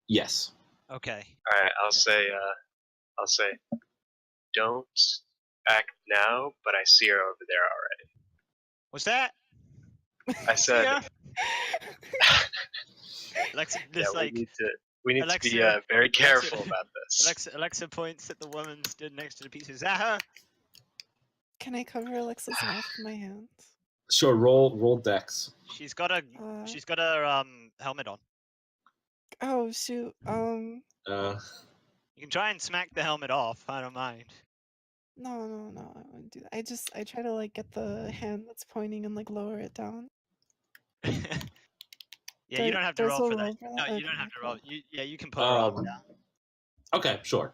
Yes. Okay. All right. I'll say, don't act now, but I see her over there already. What's that? I said. Alexa, we need to be very careful about this. Alexa points at the woman stood next to the pizza. Is that her? Can I cover Alexa's mouth with my hands? Sure. Roll Dex. She's got her helmet on. Oh shoot. You can try and smack the helmet off. I don't mind. No, I wouldn't do that. I try to like get the hand that's pointing and like lower it down. Yeah, you don't have to roll for that. No, you don't have to roll. You can put her on down. Okay, sure.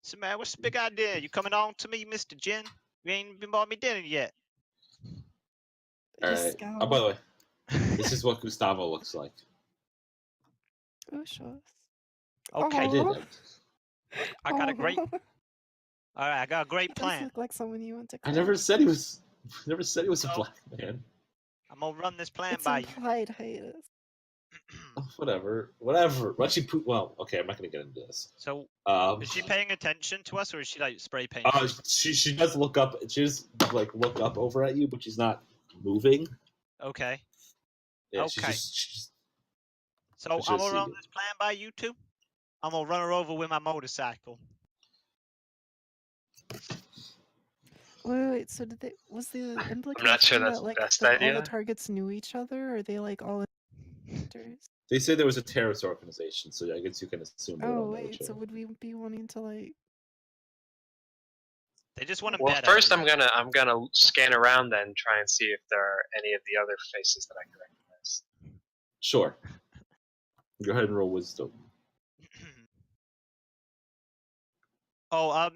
So man, what's the big idea? You coming on to me, Mr. Jen? You ain't even bought me dinner yet. All right. Oh, by the way, this is what Gustavo looks like. Oh, sure. Okay. I got a great. All right, I got a great plan. Look like someone you want to. I never said he was a black man. I'm gonna run this plan it's by you. implied hiatus. Whatever. Well, well, okay, I'm not gonna get into this. So, Um, is she paying attention to us, or is she like spray painting? she does look up. She just like look up over at you, but she's not moving. Okay. Yeah, Okay. she's So she's I'm just gonna run see you. this plan by you two. I'm gonna run her over with my motorcycle. Wait. So did they? Was the implication I'm not sure that's that like the best all idea. the targets knew each other? Or are they like all actors? They say there was a terrorist organization, so I guess you can assume they Oh don't know wait. each So other. would we be wanting to like? They just want to Well, bet. first at I'm gonna scan around then, try and see if there are any of the other faces that I can recognize. Sure. Go ahead and roll wisdom. Oh, All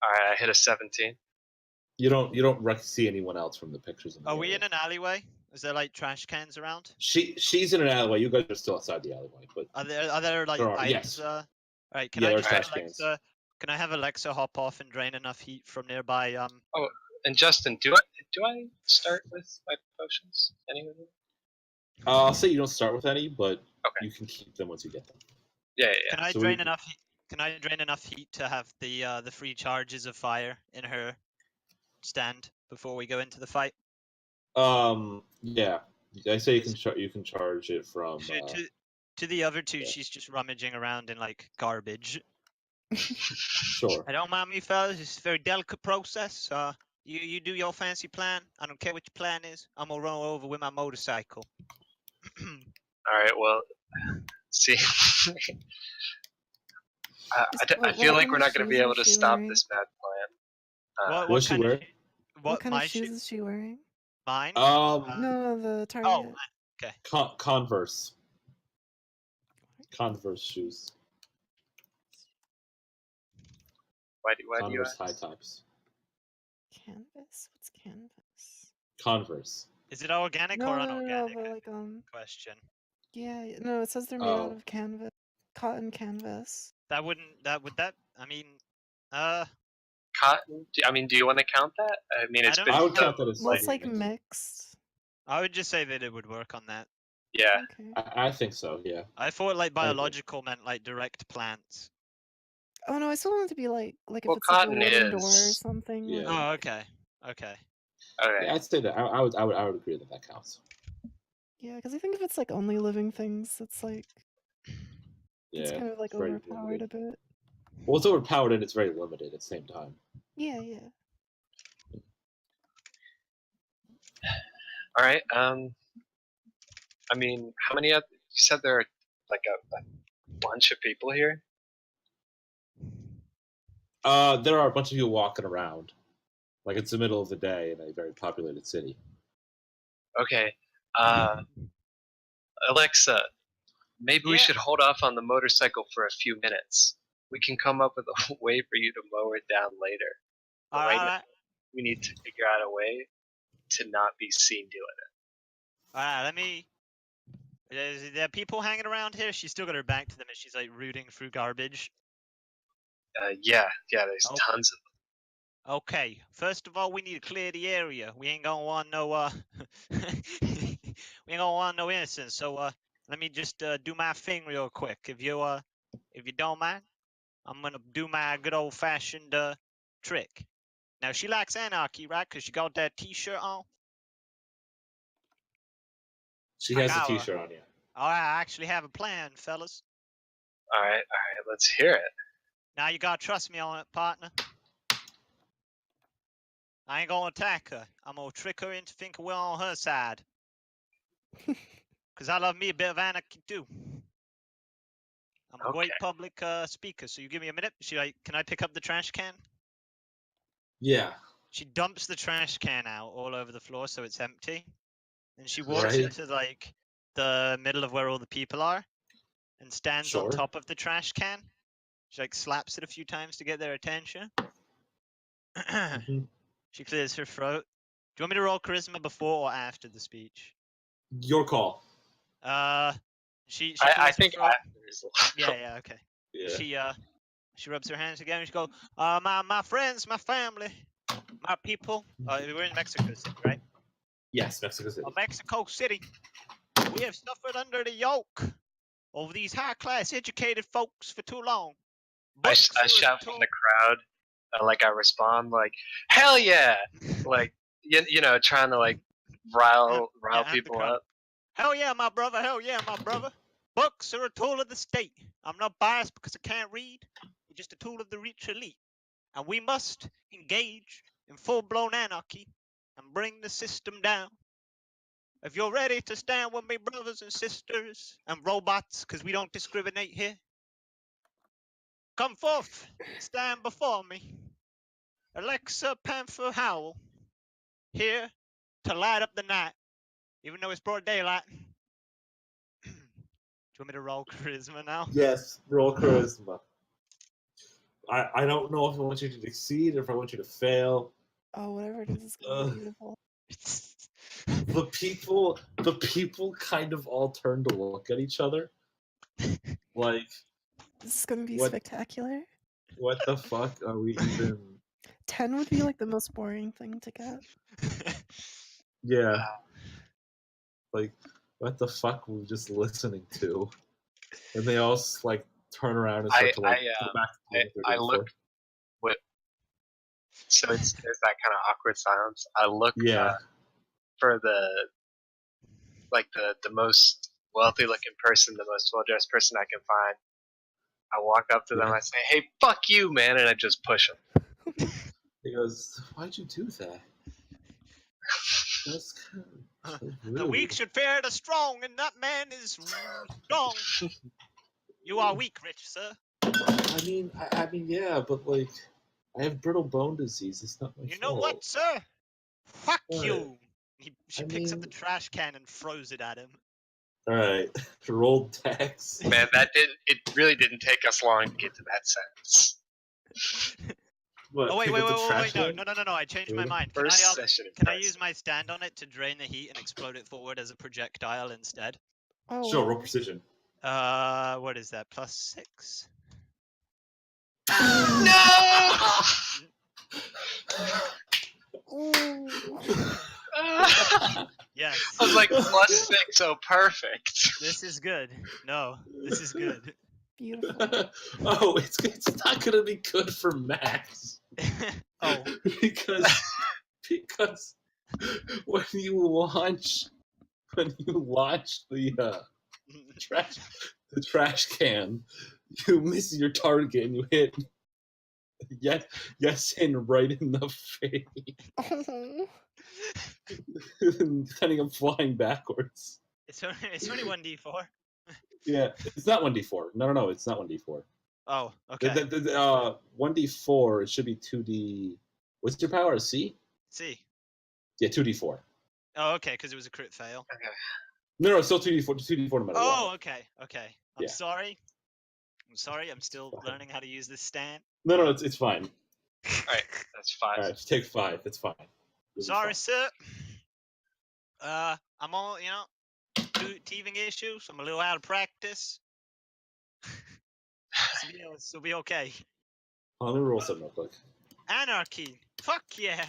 right, I hit a 17. You don't see anyone else from the pictures in the are we area. in an alleyway? Is there like trash cans around? She's in an alleyway. You guys are still outside the alleyway, but Are there like there are, items? yes. All right, can Yeah, I there are just have trash cans. Alexa? Can I have Alexa hop off and drain enough heat from nearby? And Justin, do I start with my potions? Any of them? I'll say you don't start with any, but Okay. you can keep them once you get them. Yeah. Can I So drain enough? Can I drain enough heat to have the free charges of fire in her stand before we go into the fight? Yeah. I say you can charge it from. To the other two, yeah. she's just rummaging around in like garbage. Sure. I don't mind me, fellas. It's a very delicate process. You do your fancy plan. I don't care what your plan is. I'm gonna run over with my motorcycle. All right. Well, see. I feel like we're not going to be able to stop this bad plan. What's she wearing? What kind my of shoes is she wearing? Mine? No, the target. Oh, okay. Converse. Converse shoes. Why do you Converse ask? high tops. Canvas? What's canvas? Converse. Is it organic or unorganic? No, but like question. Yeah, no, it says they're made out of canvas, cotton canvas. That wouldn't. I mean, Cotton? Do you want to count that? I mean, it's been. I would count that as Well, it's like mixed. I would just say that it would work on that. Yeah. Okay. I think so. Yeah. I thought like biological meant like direct plants. Oh no, I still want it to be like if Well, it's like a cotton wooden door or is. something. Yeah. Like... Oh, okay. Okay. Yeah, I'd say that. I would agree that counts. Yeah, because I think if it's like only living things, it's like it's kind of like overpowered a bit. Well, it's overpowered and it's very limited at the same time. Yeah. All right. I mean, how many? You said there are like a bunch of people here. There are a bunch of people walking around. Like it's the middle of the day in a very populated city. Okay. Alexa, maybe we should hold off on the motorcycle for a few minutes. We can come up with a way for you to mow it down later. All right. Now, we need to figure out a way to not be seen doing it. All right. Let me. Is there people hanging around here? She's still got her back to them, and she's like rooting through garbage. Yeah. There's tons of them. Okay. First of all, we need to clear the area. We ain't gonna want no we ain't gonna want no innocence. So let me just do my thing real quick. If you don't mind, I'm gonna do my good old fashioned trick. Now she likes anarchy, right? Cause she got that T-shirt on. She has a T-shirt on, yeah. All right, I actually have a plan, fellas. All right, let's hear it. Now you gotta trust me on it, partner. I ain't gonna attack her. I'm gonna trick her into thinking we're on her side. Cause I love me a bit of anarchy too. I'm a great public speaker, so you give me a minute. She like, can I pick up the trash can? Yeah. She dumps the trash can out all over the floor so it's empty. And she walks into like the middle of where all the people are and stands on top of the trash can. She like slaps it a few times to get their attention. She clears her throat. Do you want me to roll charisma before or after the speech? Your call. She I think after is Yeah, okay. Yeah. She rubs her hands together and she goes, my friends, my family, my people. We're in Mexico City, right? Yes, Mexico City. of Mexico City. We have suffered under the yoke of these high-class educated folks for too long. I Books are shout too- from the crowd, like I respond like, "Hell yeah!" Like you know, trying to like rile Yeah, I'm the people crowd. up. Hell yeah, my brother. Hell yeah, my brother. Books are a tool of the state. I'm not biased because I can't read. They're just a tool of the rich elite. And we must engage in full-blown anarchy and bring the system down. If you're ready to stand with me, brothers and sisters, and robots, because we don't discriminate here, come forth and stand before me. Alexa Panther Howl, here to light up the night, even though it's broad daylight. Do you want me to roll charisma now? Yes, roll charisma. I don't know if I want you to succeed or if I want you to fail. Oh, whatever it is gonna be beautiful. The people kind of all turn to look at each other. Like, This is gonna be What- spectacular. what the fuck are we even? 10 would be like the most boring thing to get. Yeah. Like, what the fuck were we just listening to? And they all like turn around and start to like go back to what they're I doing look with. So there's that kind of awkward silence. I look for the most wealthy looking person, the most well dressed person I can find. I walk up to them, I say, "Hey, fuck you, man," and I just push him. He goes, "Why'd you do that?" That's kind of rude. The weak should fear the strong, and that man is strong. You are weak, Rich, sir. I mean, yeah, but like, I have brittle bone disease. It's not my fault. You know what, sir? Fuck What? you. She picks up the mean- trash can and throws it at him. All right, roll tax. Man, it really didn't take us long to get to that sentence. What, Oh wait, pick wait, up the wait, trash wait, can? no! I changed my Really? mind. First session. Can I use my stand on it to drain the heat and explode it forward as a projectile instead? Oh, Sure, roll wow. precision. What is that? +6? No! Ooh. Yes. I was like +6, so perfect. This is good. No, this is good. Beautiful. Oh, it's not gonna be good for Max Oh, because when you launch the trash can, you miss your target and you hit Yasin right in the face, Oh. sending him flying backwards. it's only 1d4. Yeah, it's not 1d4. No, it's not 1d4. Oh, okay. 1d4. It should be 2d. What's your power? A C? See. Yeah, 2d4. Oh, okay, because it was a crit fail. No, it's still 2d4. 2d4 no matter Oh, what. okay. I'm Yeah. sorry. I'm still learning how to use this stand. No, it's fine. Alright, that's 5. All right, take 5. It's fine. You'll be Sorry, fine. sir. I'm all, teething issues. I'm a little out of practice. This will be okay. Let me roll something real quick. Anarchy. Fuck yeah.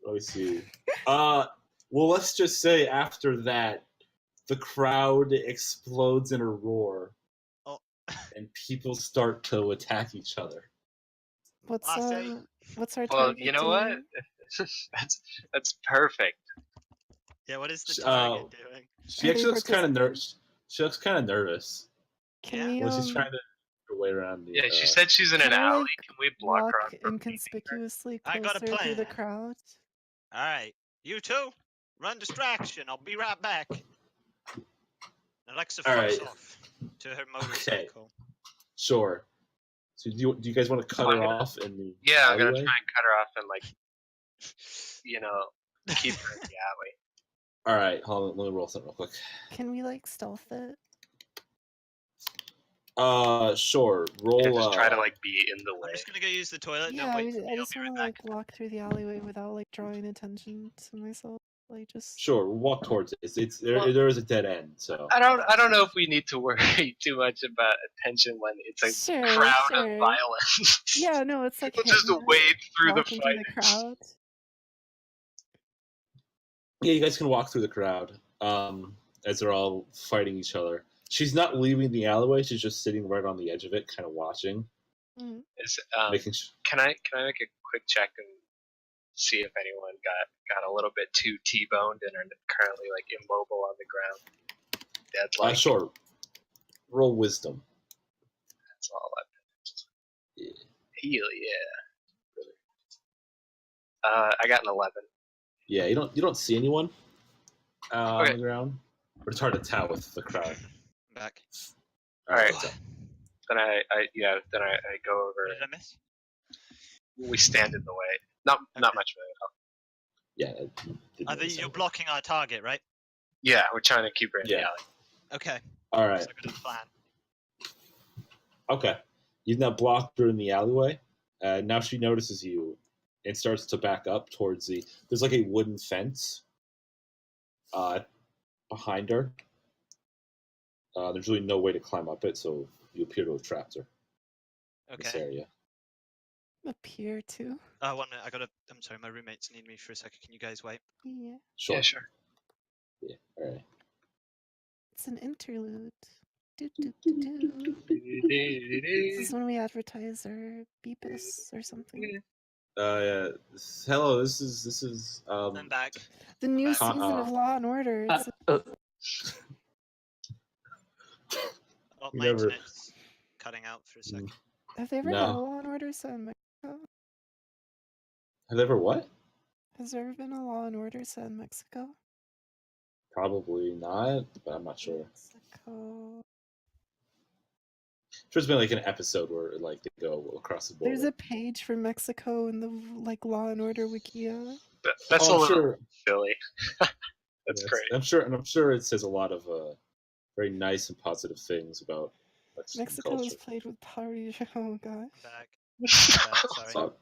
Let me see. Well, let's just say after that, the crowd explodes in a roar, Oh. and people start to attack each other. What's I say- what's our Well, target you know what? doing? That's perfect. Yeah, what is the Sh- target doing? She Are actually they looks kind of nervous. She looks kind of nervous. Can Yeah? we Well, she's trying to her way around the. Yeah, she said she's in an can I, alley. like, Can we block her walk from meeting her? inconspicuously I got a closer through the plan. crowd? All right, you two, run distraction. I'll be right back. Alexa All fucks right. off to her motorcycle. Sure. So do you guys want to cut I'm her gonna- off in the Yeah, I'm gonna alleyway? try and cut her off and keep her in the alley. All right, hold on. Let me roll something real quick. Can we like stealth it? Sure. Roll. And just try to be in the I'm way. just gonna go use the toilet. Yeah, Don't wait for I me. I'll just be want right to back. walk through the alleyway without like drawing attention to myself. Like just. Sure. Walk towards it. Well- There is a dead end. So. I don't know if we need to worry too much about attention when it's a Sure, crowd of sure. violence. Yeah, no, it's like People just Hitler wade through the walking fight. through the crowd. Yeah, you guys can walk through the crowd as they're all fighting each other. She's not leaving the alleyway. She's just sitting right on the edge of it, kind of watching, Is making sure. can I make a quick check and see if anyone got a little bit too T-boned and are currently like immobile on the ground, dead like? Sure. Roll wisdom. That's all I. Yeah. Heal, yeah. I got an 11. Yeah, you don't see anyone on Okay. the ground, but it's hard to tell with the crowd. I'm back. All right. what's up? Then I go over. What did I miss? We stand in the way. Not much of it. Yeah. it didn't really You're sound blocking our target, right? Yeah, we're trying to keep her in the Yeah. alley. Okay. All right. So good plan. Okay. You've now blocked her in the alleyway. Now she notices you and starts to back up towards the. There's like a wooden fence behind her. There's really no way to climb up it, so you appear to have trapped her in this Okay. area. Appear to. 1 minute. I'm sorry, my roommates need me for a second. Can you guys wait? Yeah. Sure. Yeah, sure. Yeah. All right. It's an interlude. Do, do, do, do. This is when we advertise our Beepus or something. Hello. This is. I'm back. The new back. season of Law and Order. It's Oh, We my never- internet's cutting out for a second. Have they ever No. had a Law and Order set in Mexico? Have they ever what? Has there ever been a Law and Order set in Mexico? Probably not, but I'm not sure. Mexico. There's been like an episode where like they go across the border. There's a page for Mexico in the like Law and Order Wikia. That's a I'm little sure. silly. That's Yeah, great. I'm sure it says a lot of very nice and positive things about Mexican Mexico culture. is played with party. Oh god. I'm back. I'm back, What's sorry. up?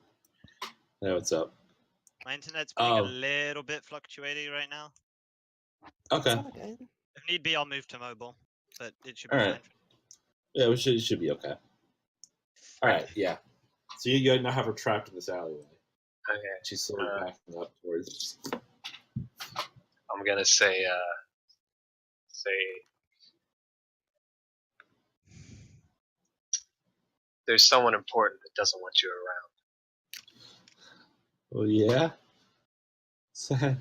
Yeah, what's up? My internet's being a little bit fluctuating right now. Okay. It's all good. If need be, I'll move to mobile, but it should be All right. fine. Yeah, it should be okay. All right. Yeah. So you now have her trapped in this alleyway. Okay. She's slowly backing up towards. I'm gonna say there's someone important that doesn't want you around. Well, yeah.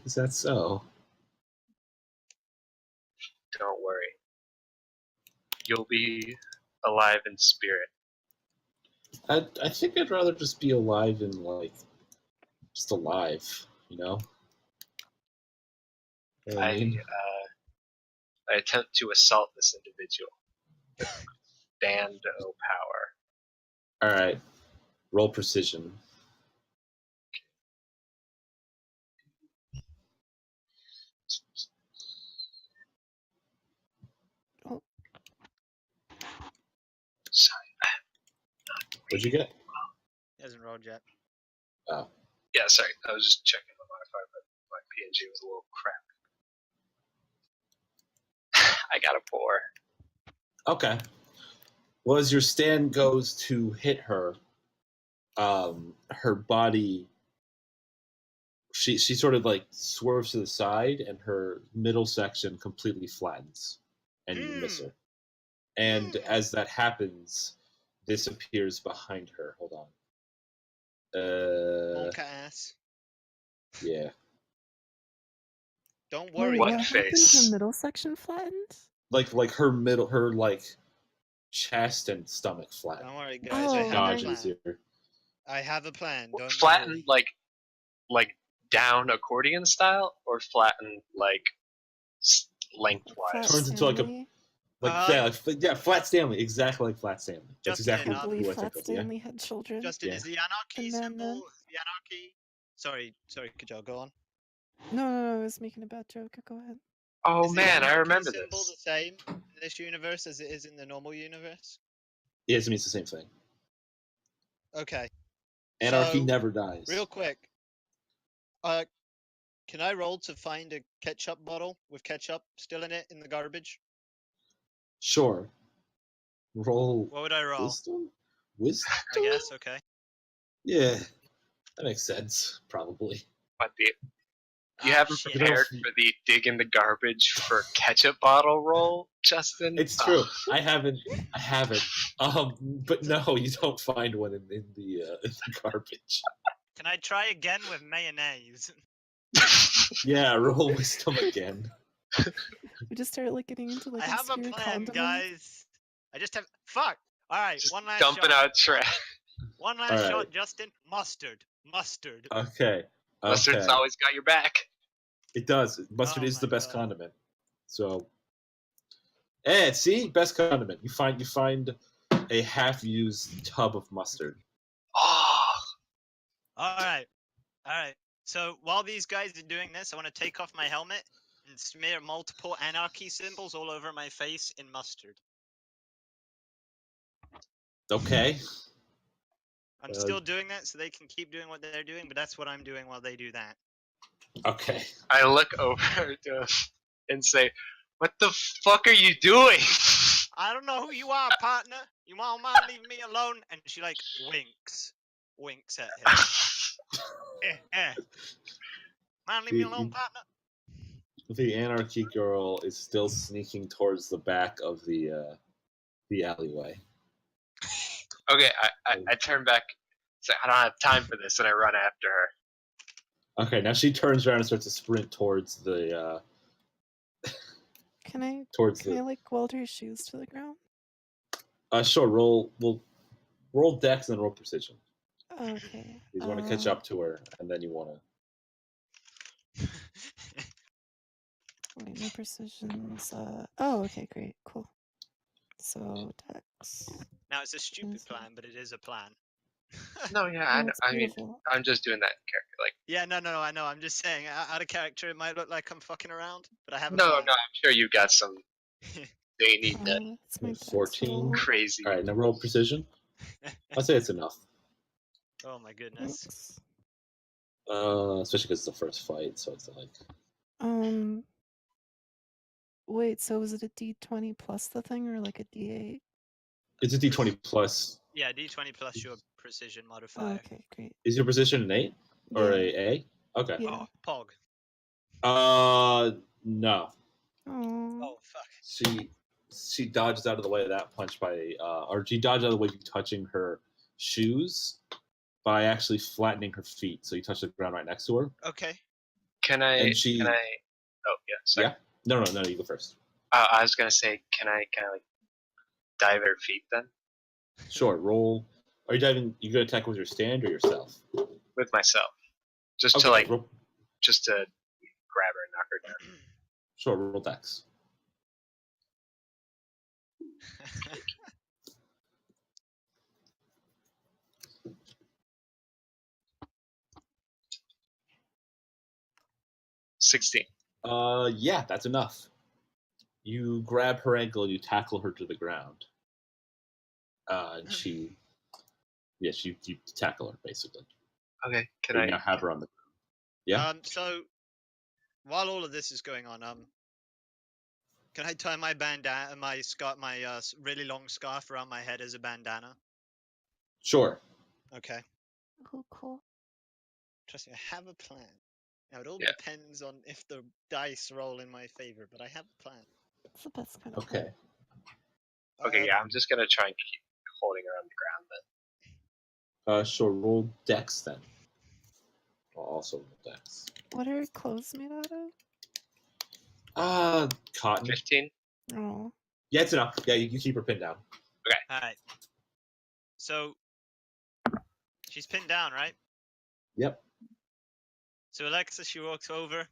Is that so? Don't worry. You'll be alive in spirit. I think I'd rather just be alive and like just alive, you know. You know what I mean? I attempt to assault this individual with Dando power. All right. Roll precision. Oh. Sorry. What'd you get? He hasn't rolled yet. Oh. Yeah, sorry. I was just checking the modifier, but my PNG was a little crap. I got a 4. Okay. Well, as your stand goes to hit her, her body, she sort of like swerves to the side, and her middle section completely flattens, and you miss her. And as that happens, this appears behind her. Hold on. Monk ass. Yeah. Don't Wait, worry. What what happened? face? Her middle section flattened? Like her like chest and stomach flattened. Don't worry, guys. Oh, I have a Dodges plan. here. I have a plan. Don't Flattened worry. like down accordion style, or flattened like lengthwise? Turns into like a Stanley? Flat Stanley, exactly like Flat Stanley. That's Justin, exactly I can't who believe I think Flat of. Yeah. Stanley had children. Justin, Yeah. is the anarchy And then, symbol the anarchy? Sorry, Kajal, go on. No, I was making a bad joke. Go ahead. Oh Is the man, I anarchy remember symbol this. the same in this universe as it is in the normal universe? Yes, it means the same thing. Okay. Anarchy So, never dies. Real quick. Can I roll to find a ketchup bottle with ketchup still in it in the garbage? Sure. Roll What would I roll? wisdom? Wisdom? I guess, okay. Yeah. That makes sense, probably. Might be You Ah, haven't shit. prepared for the dig in the garbage for ketchup bottle roll, Justin? It's true. I haven't. But no, you don't find one in the garbage. Can I try again with mayonnaise? Yeah, roll wisdom again. We just start like getting into like I have a obscure plan, condiments. guys. I just have. Fuck. All right, Just one last dumping shot. out trash. One last All shot, right. Justin. Mustard. Mustard. Okay. Mustard's Okay. always got your back. It does. Mustard Oh is the my best God. condiment. So, see, best condiment. You find a half-used tub of mustard. Oh, All right. All right. So while these guys are doing this, I want to take off my helmet and smear multiple anarchy symbols all over my face in mustard. Okay. I'm still doing that so they can keep doing what they're doing, but that's what I'm doing while they do that. Okay. I look over to him and say, "What the fuck are you doing?" I don't know who you are, partner. You won't mind leaving me alone? And she like winks at him. Mind leave me alone, partner? The anarchy girl is still sneaking towards the back of the alleyway. Okay, I turn back. Say, I don't have time for this, and I run after her. Okay, now she turns around and starts to sprint towards the Can I towards can I the. like weld her shoes to the ground? Sure. Roll dex and then roll precision. Okay. You want to catch up to her, and then you want to. Wait, my precision's oh, okay, great, cool. So Dex. Now it's a stupid Is it- plan, but it is a plan. No, yeah, Oh, it's I mean, beautiful. I'm just doing that character. Like, Yeah, no, I know. I'm just saying, out of character, it might look like I'm fucking around, but I have a no, plan. I'm sure you got some. They need that It's my Dex 14. roll. crazy. All right, now roll precision. I'd say it's enough. Oh my goodness. Thanks. Especially because it's the first fight, so it's like. Wait, so was it a D20 plus the thing or like a D8? It's a D20 plus. Yeah, D20 plus your precision Oh, modifier. okay, great. Is your precision an 8 or Yeah. a A? Okay. Yeah. Oh, No. Oh. oh, fuck. She dodges out of the way of that punch or she dodges out of the way of touching her shoes by actually flattening her feet. So you touch the ground right next to her. Okay. Can I? And she. Can I? Oh yeah, sorry. Yeah. No, you go first. I was gonna say, can I like dive at her feet then? Sure. Roll. Are you diving? You gonna attack with your stand or yourself? With myself, just Okay, to like, roll, just to grab her and knock her down. sure. Roll dex. $16. Yeah, that's enough. You grab her ankle and you tackle her to the ground. And you tackle her basically. Okay, can You I? now have her on the ground. Yeah. So, while all of this is going on, can I tie my bandana, my really long scarf around my head as a bandana? Sure. Okay. Cool. Trust me, I have a plan. Now it all Yeah. depends on if the dice roll in my favor, but I have a plan. It's the best kind of Okay. Okay, yeah, I'm just gonna try and keep holding her on the ground then. Sure. Roll dex then. I'll also roll dex. What are clothes made out of? Cotton. 15. Oh. Yeah, it's enough. Yeah, you keep her pinned down. Alright. So, she's pinned down, right? Yep. So Alexa, she walks over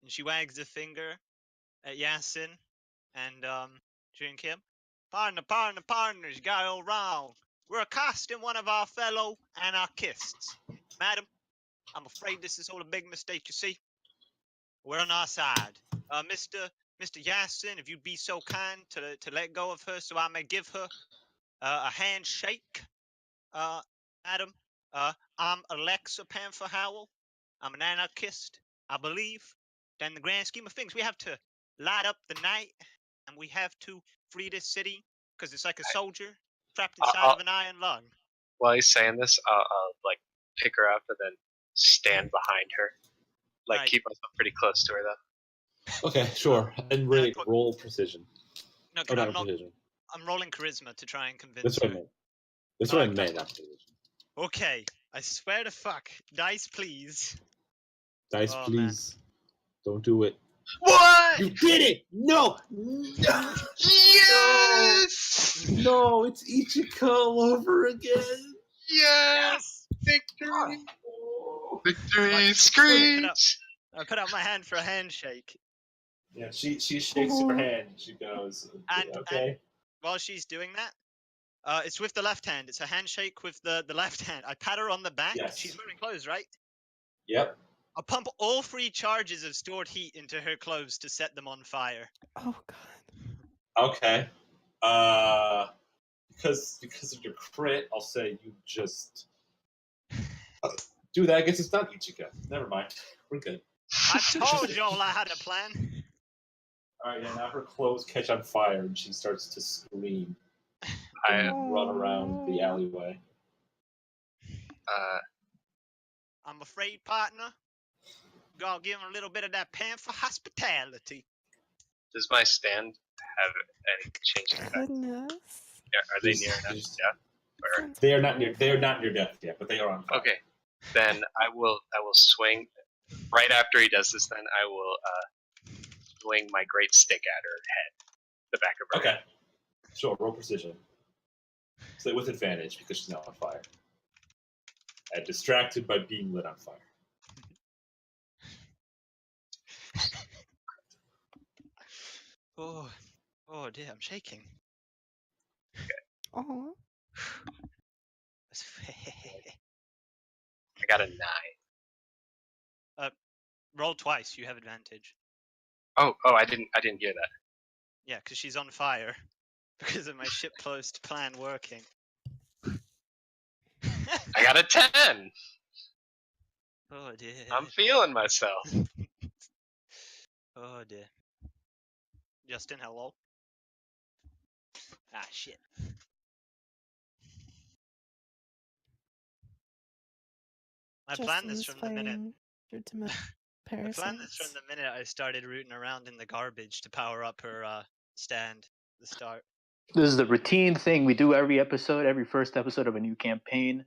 and she wags a finger at Yasin and drink him. Partners, you got it all wrong. We're accosting one of our fellow anarchists. Madam, I'm afraid this is all a big mistake, you see. We're on our side. Mr. Yasin, if you'd be so kind to let go of her so I may give her a handshake. Madam, I'm Alexa Panther Howell. I'm an anarchist, I believe. In the grand scheme of things, we have to light up the night, and we have to free this city, because it's like a soldier trapped inside of an iron lung. While he's saying this, I'll like pick her up and then stand behind her, like Right. keep myself pretty close to her though. Okay, sure. And Ray, roll precision. No, Oh, I'm not precision. I'm rolling charisma to try and convince That's what I her. meant. That's what I Okay. meant, not precision. Okay, I swear to fuck. Dice, please. Dice, Oh, please. Don't do it. What? You did it! No! Yes! No, it's Ichika all over again. Yes! Victory! Victory Like, screech! I put out my hand for a handshake. Yeah, she shakes her hand. She goes, And- okay. While she's doing that, it's with the left hand. It's a handshake with the left hand. I pat her on the back. Yes. She's wearing clothes, right? Yep. I pump all 3 charges of stored heat into her clothes to set them on fire. Oh god. Okay. Because of your crit, I'll say you just do that. I guess it's not Ichika. Never mind. We're good. I told y'all I had a plan. All right, yeah. Now her clothes catch on fire and she starts to scream I and run around the alleyway. I'm afraid, partner. Gotta give him a little bit of that panther hospitality. does my stand have any change in effect? Goodness. Yeah, are they near enough Just- death? Or... Sounds They are not near horrifying. death yet, but they are on fire. Okay, then I will swing. Right after he does this, then I will swing my great stick at her head, the back of her head. Okay. Sure, roll precision. So with advantage because she's now on fire. And distracted by being lit on fire. Oh dear, I'm shaking. Oh. I got a 9. Roll twice. You have advantage. Oh, I didn't hear that. Yeah, because she's on fire. Because of my shitpost plan working. I got a 10. Oh dear. I'm feeling myself. Oh dear. Justin, hello. Ah, shit. I planned this Justin's from the minute. fighting your I planned this from parasites. the minute I started rooting around in the garbage to power up her stand at the start. This is the routine thing we do every episode, every first episode of a new campaign.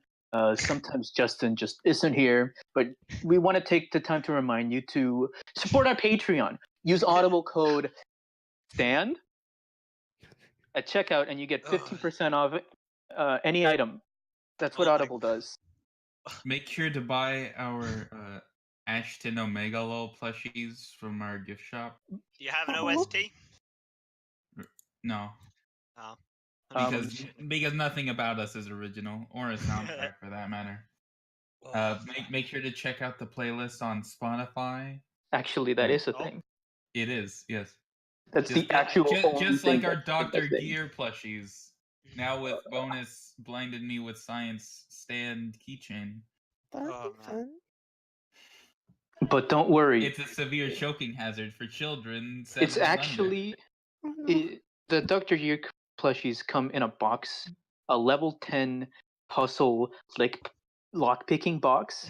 Sometimes Justin just isn't here, but we want to take the time to remind you to support our Patreon. Use Audible code STAND at checkout, and you get 15% off any item. That's what Oh my Audible does. Make sure to buy our Ashton Omega LOL plushies from our gift shop. Do you have an Oh. OST? No, Oh. because nothing about us is original, or a soundtrack for that matter. Make sure to check out the playlist on Spotify. Actually, that is a Oh. thing. It is, yes. That's the actual only just thing like our that's Dr. a thing. Gear plushies. Now with bonus blinded me with science stand keychain. That'd Oh, be man. fun. But don't worry. It's a severe choking hazard for children. It's 7 and under. actually Oh, no. the Dr. Gear plushies come in a box, a level 10 puzzle like lockpicking box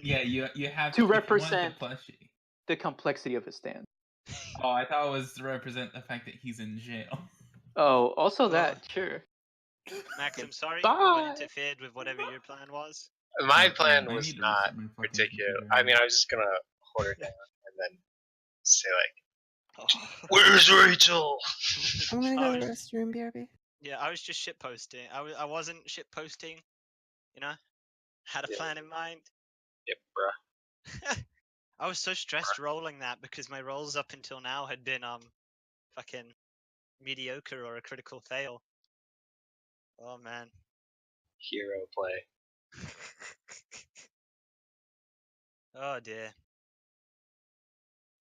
Yeah, you have To if you want represent- the plushie. the complexity of a stand. Oh, I thought it was to represent the fact that he's in jail. Oh, also that, sure. Max, I'm sorry. Bye. I interfered with whatever your plan was. My Oh, plan I was need to not reset my fucking particular. computer. I mean, I was just gonna hold her down and then say like, Oh. "Where's Rachel?" I'm gonna go Oh, to the restroom, BRB. Yeah, I was just shitposting. I wasn't shitposting. You know, had a Yeah. plan in mind. Yep, bruh. I was so stressed rolling that because my rolls up until now had been fucking mediocre or a critical fail. Oh man. Hero play. Oh dear.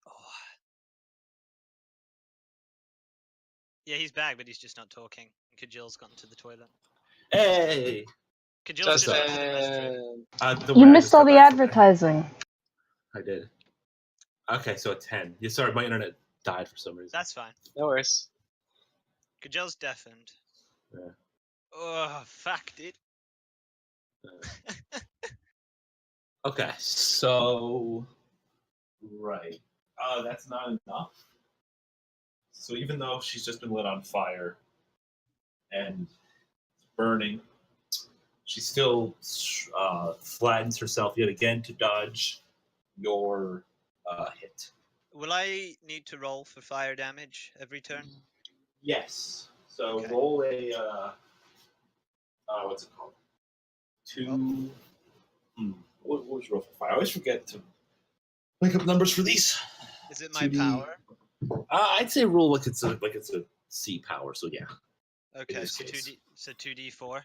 Oh. Yeah, he's back, but he's just not talking. Kajil's gone to the toilet. Hey! Kajil's just gone to the restroom. Don't You worry, I missed just all got the back from there. advertising. I did. Okay, so a 10. Yeah, sorry, my internet died for some reason. That's fine. No worries. Kajil's deafened. Yeah. Oh, fuck, dude. Okay, so Right. That's not enough. So even though she's just been lit on fire and burning, she still flattens herself yet again to dodge your hit. Will I need to roll for fire damage every turn? Yes. So Okay. roll a what's it called? What was your roll for fire? I always forget to make up numbers for these. Is it my 2D. power? I'd say roll like it's a C power. So yeah. Okay, this so case. 2d4.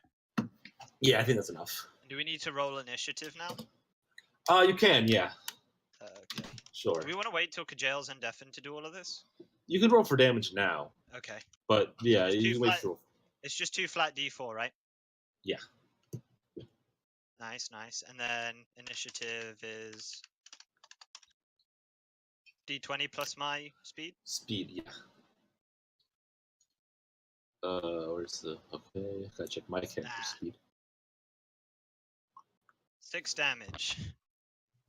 Yeah, I think that's enough. Do we need to roll initiative now? You can, yeah, Okay. sure. Do we want to wait till Kajal's and Deafin to do all of this? You can roll for damage now, Okay. but yeah, It's you two can wait flat- for. It's just 2 flat d4, right? Yeah. Nice, nice. And then initiative is d20 plus my speed? Speed, yeah. Where's the okay? Gotta check my character speed. 6 damage.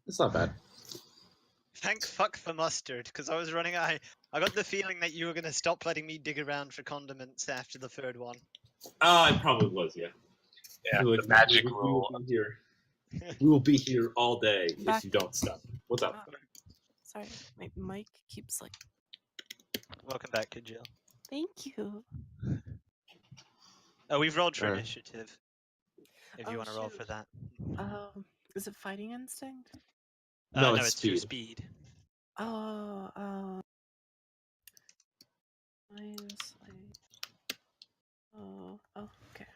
It's not bad. Thank fuck for mustard, because I was running. I got the feeling that you were gonna stop letting me dig around for condiments after the third one. It probably was, yeah. Yeah, Like, the magic we rule. will be here. We will be here all day Back- if you don't stop. What's up? Sorry, my mic keeps like. Welcome back, Kajal. Thank you. Oh, we've rolled for Alright. initiative. If you Oh, want to roll shoot. for that. Is it fighting instinct? No, No, it's your speed. speed. Oh, minus like. Oh, okay.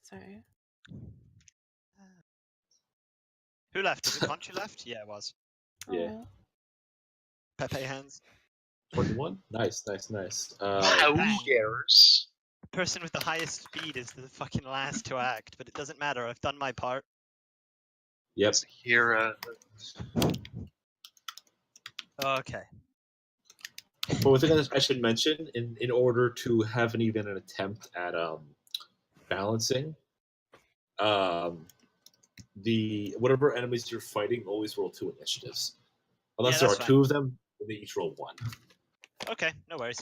Sorry. Who left? Was it Conch who left? Yeah, it was. Yeah. Oh. Pepe hands. 21. Nice. Bang. Years. The person with the highest speed is the fucking last to act, but it doesn't matter. I've done my part. Yep. Here, Okay. But one thing I should mention, in order to have even an attempt at balancing, the whatever enemies you're fighting always roll 2 initiatives. Unless there are that's fine. 2 of them, then they each roll 1. Okay, no worries.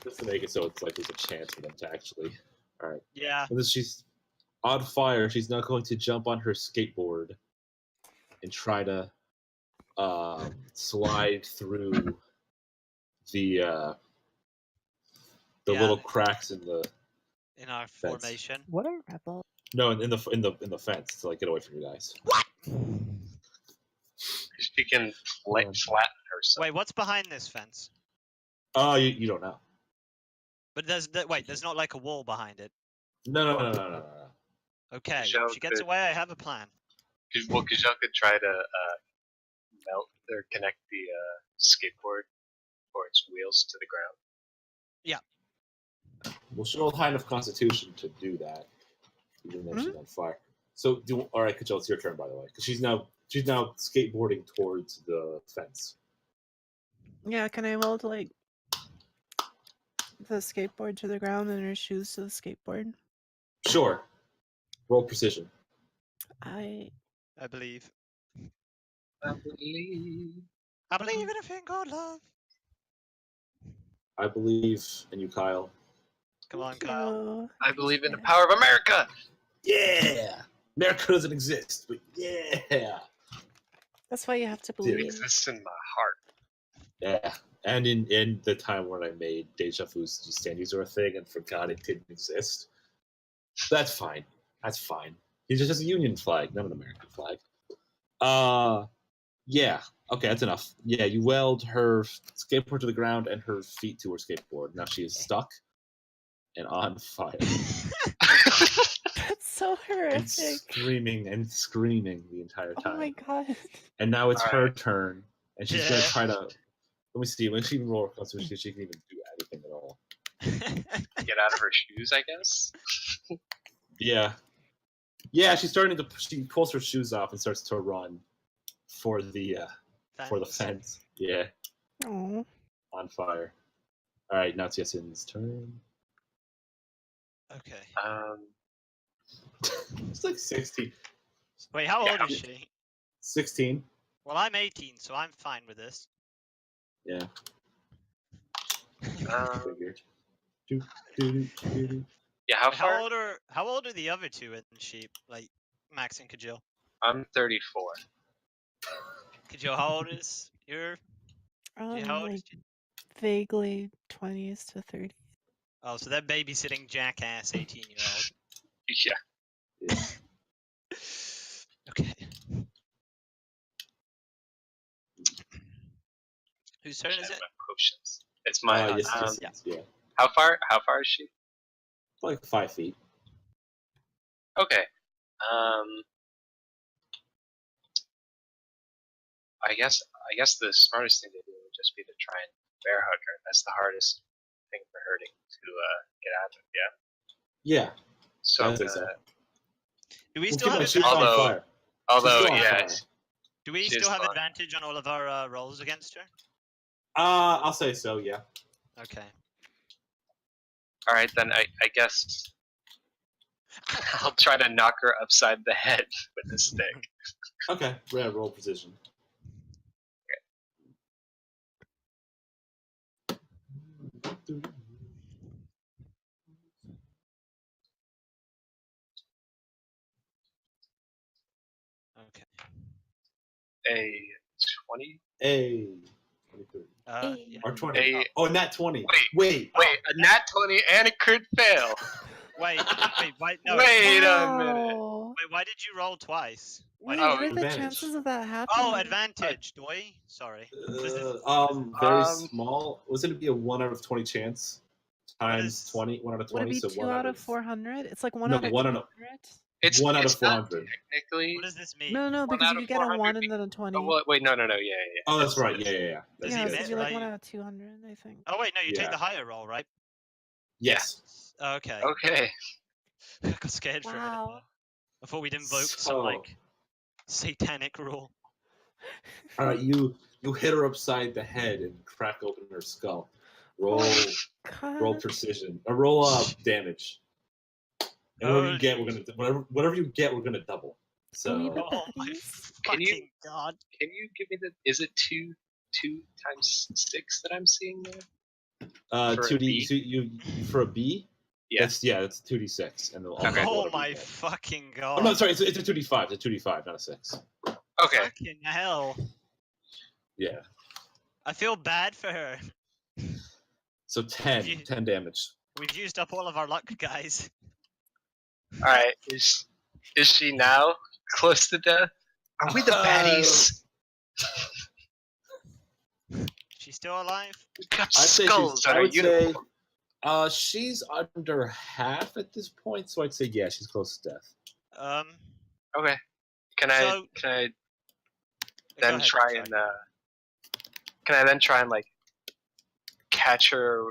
Just to make it so it's like there's a chance for them to actually. All right. Yeah. And then she's on fire. She's now going to jump on her skateboard and try to slide through the little cracks in the In our fence. formation. What a rebel. No, in the fence to like get away from you guys. What? she can flatten herself. Wait, what's behind this fence? Oh, you don't know. But there's not like a wall behind it. No. Okay, Kajal if she gets could- away, I have a plan. Well, Kajal could try to melt or connect the skateboard or its wheels to the ground. Well, she'll roll high enough constitution to do that, even though she's on fire. So, all right, Kajal, it's your turn, by the way, because she's now skateboarding towards the fence. Yeah, can I weld like the skateboard to the ground and her shoes to the skateboard? Sure. Roll precision. I believe. I believe. I believe in a thing called love. I believe in you, Kyle. Come on, Thank Kyle. you. I believe in the power of America. Yeah! America doesn't exist, but yeah! That's why you have to It believe. exists in my heart. Yeah. And in the time when I made Deja Vu's stand user a thing and forgot it didn't exist, that's fine. That's fine. He's just a Union flag, not an American flag. Yeah. Okay, that's enough. Yeah, you weld her skateboard to the ground and her feet to her skateboard. Now she is stuck and on fire. That's so and horrific. screaming the entire time. Oh my god. And now it's her Alright. turn, and she's gonna try to. Let me see. When she even roll her constitution, she can even do anything at all. Get out of her shoes, I guess. Yeah, yeah. She's starting to. She pulls her shoes off and starts to run for the fence. Yeah, Oh. on fire. All right, now it's Yasin's turn. Okay. It's like 16. Wait, how old Yeah. is she? 16. Well, I'm 18, so I'm fine with this. Yeah, figured. Yeah, how Wait, far? how old are the other two in sheep? Like Max and Kajil. I'm 34. Kajil, how old is your? How old is Like she? vaguely 20s to 30s. Oh, so they're babysitting jackass 18-year-old. Yeah. Okay. Whose turn is it? Potions. It's mine. Yes, yeah. How far is she? Like 5 feet. Okay. I guess the smartest thing to do would just be to try and bear hug her. That's the hardest thing for her to get out of. Yeah. Yeah. So I'm I'd say gonna. so. Do we Well, still keep have in mind, she's advantage? on fire. Although, She's still on yeah. fire. Do we She is still have fine. advantage on all of our rolls against her? I'll say so. Yeah. Okay. All right, then I guess I'll try to knock her upside the head with this stick. Okay. Yeah. Roll precision. Okay. A 20. A 23. Yeah. Or 20. A Oh, nat 20. Wait, Wait. a nat 20 and a crit fail. Wait, no. Wait a minute. Wow. Wait, why did you roll twice? Why Wait, did Oh, what are the advantage. chances of that happening? Oh, advantage, Doi. Sorry. Very small. Was it to be a 1 out of 20 chance? Times is- 20, 1 out of Would 20, it be so 2 1 out of 400? It's like 1 No, out of 1 out 200? of- It's 1 out of it's not 400. technically. What does this mean? No, 1 because out you of could get a 400 1 and then a 20. Oh, well, wait, no. Yeah. Oh, that's right. It's- Yeah. Does Yeah, he so admit, it'd be like like- 1 out of 200, I think. Oh wait, no, you take Yeah. the higher roll, right? Yes. Okay. Okay. I got scared for a minute. Wow. There. I thought we'd invoke some So- like satanic rule. All right, you hit her upside the head and crack open her skull. Roll God. precision. Roll damage. And whatever you get, we're gonna whatever you get, we're gonna double. Are we So the Oh my baddies? Can you- fucking god! Can you give me the? Is it 2 times 6 that I'm seeing there? for a 2d B? so you for a B? Yeah. That's 2d6 and Okay. Oh my fucking god! Oh no, sorry, it's a 2d5. It's a 2d5, not a 6. Okay. Fucking hell! Yeah. I feel bad for her. So 10 You- 10 damage. We've used up all of our luck, guys. All right. Is she now close to death? Are we the baddies? She's still alive? We've got I'd say skulls on I our would uniform. say she's under half at this point, so I'd say yeah, she's close to death. Okay. Can So- I Go then ahead, try sorry. and can I then try and like catch her,